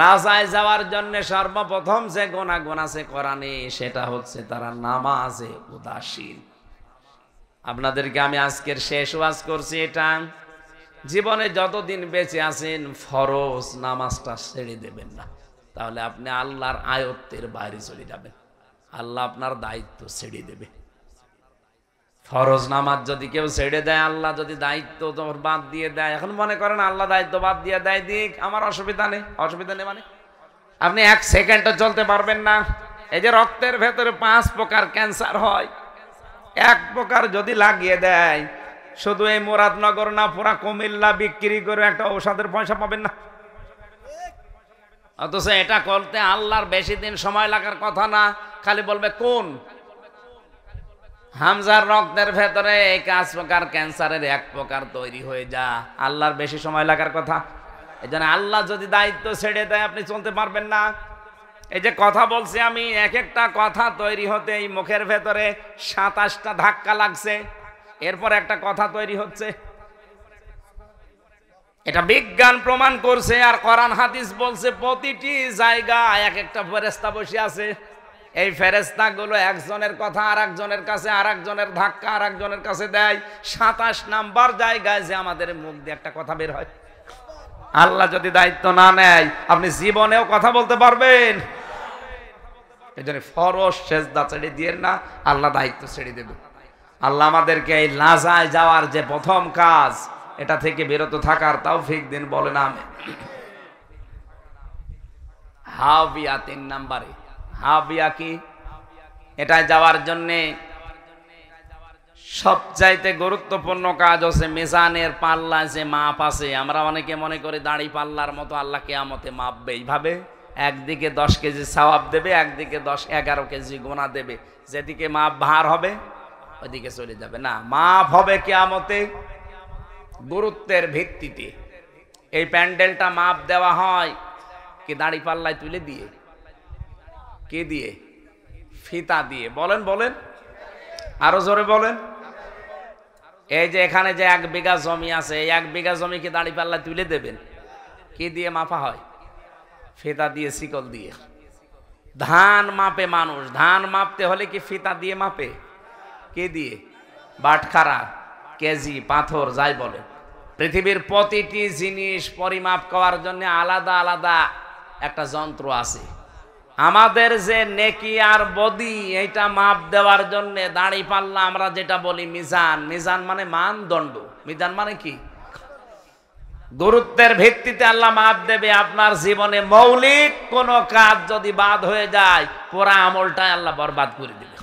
লাজায় যাওয়ার জন্য সর্বপ্রথম যে গুনাহ আছে কোরআনে, সেটা হচ্ছে তারা নামাজে উদাসীন। আপনাদেরকে আমি আজকের শেষ ওয়াজ করছি এটা, জীবনে যতদিন বেঁচে আছেন ফরজ নামাজটা ছেড়ে দেবেন না, তাহলে আপনি আল্লাহর আয়ত্তের বাইরে চলে যাবেন, আল্লাহ আপনার দায়িত্ব ছেড়ে দেবে। ফরজ নামাজ যদি কেউ ছেড়ে দেয়, আল্লাহ যদি দায়িত্ব তোমার বাদ দিয়ে দেয়, এখন মনে করেন আল্লাহ দায়িত্ব বাদ দিয়ে দেয়, দিক আমার অসুবিধা নেই। অসুবিধা নেই মানে আপনি এক সেকেন্ডও চলতে পারবেন না। এই যে রক্তের ভেতরে 5 প্রকার ক্যান্সার হয়, এক প্রকার যদি লাগিয়ে দেয়, শুধু এই মুরাদনগর না পুরা কুমিল্লা বিক্রি করে একটা ঔষধের পয়সা পাবেন না। অথচ এটা করতে আল্লাহর বেশি দিন সময় লাগার কথা না, খালি বলবে কোন হামজার রক্তের ভেতরে এই 5 প্রকার ক্যান্সারের 1 প্রকার তৈরি হয়ে যা, আল্লাহর বেশি সময় লাগার কথা। এই জন্য আল্লাহ যদি দায়িত্ব ছেড়ে দেয় আপনি চলতে পারবেন না। এই যে কথা বলছি আমি, এক একটা কথা তৈরি হতে এই মুখের ভেতরে 27টা ধাক্কা লাগছে, এরপর একটা কথা তৈরি হচ্ছে। এটা বিজ্ঞান প্রমাণ করছে, আর কোরআন হাদিস বলছে প্রতিটি জায়গায় এক একটা ফেরেশতা বসে আছে। এই ফেরেশতাগুলো একজনের কথা আর একজনের কাছে, আর একজনের ধাক্কা আর একজনের কাছে দেয়। 27 নাম্বার জায়গায় যে আমাদের মুখ দিয়ে একটা কথা বের হয়, আল্লাহ যদি দায়িত্ব না নেয় আপনি জীবনেও কথা বলতে পারবেন? এই জন্য ফরজ সেজদা ছেড়ে দিয়ে না, আল্লাহ দায়িত্ব ছেড়ে দেবে। আল্লাহ আমাদেরকে এই লাজায় যাওয়ার যে প্রথম কাজ, এটা থেকে বিরত থাকার তৌফিক দিন, বলেন আমিন। হাবিয়া 3 নম্বরে। হাবিয়া কি? এটা যাওয়ার জন্যে সবচাইতে গুরুত্বপূর্ণ কাজ হচ্ছে মিজানের পাল্লা যে মাপ আছে। আমরা অনেকে মনে করি দাড়ি পাল্লার মতো আল্লাহ কিয়ামতে মাপবে, এইভাবে একদিকে 10 কেজি সওয়াব দেবে, একদিকে 11 কেজি গুনাহ দেবে। যেদিকে মাপ ভার হবে ওইদিকে চলে যাবে না, মাপ হবে কিয়ামতে গুরুত্বের ভিত্তিতে। এই প্যান্ডেলটা মাপ দেওয়া হয় কি দাড়ি পাল্লায় তুলে দিয়ে? কি দিয়ে? ফিতা দিয়ে। বলেন বলেন, আরো জোরে বলেন। এই যে এখানে যে 1 বিঘা জমি আছে, এই 1 বিঘা জমি কি দাড়ি পাল্লায় তুলে দেবেন? কি দিয়ে মাপা হয়? ফিতা দিয়ে, শিকল দিয়ে। ধান মাপে মানুষ, ধান মাপতে হলে কি ফিতা দিয়ে মাপে? কি দিয়ে? বাটখারা, কেজি, পাথর, যাই বলে। পৃথিবীর প্রতিটি জিনিস পরিমাপ করার জন্য আলাদা আলাদা একটা যন্ত্র আছে। আমাদের যে নেকি আর বদি, এইটা মাপ দেওয়ার জন্য দাড়ি পাল্লা, আমরা যেটা বলি মিজান। মিজান মানে মানদণ্ড, মিজান মানে কি? গুরুত্বের ভিত্তিতে আল্লাহ মাপ দেবে। আপনার জীবনে মৌলিক কোন কাজ যদি বাদ হয়ে যায়, পুরা আমলটাই আল্লাহ বরবাদ করে দিবে।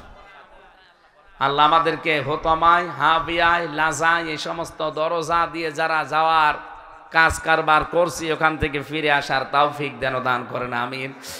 আল্লাহ আমাদেরকে হোতমায়, হাবিয়ায়, লাজায়, এই সমস্ত দরজা দিয়ে যারা যাওয়ার কাজ কারবার করছি, ওখান থেকে ফিরে আসার তৌফিক দেন, দান করেন আমিন।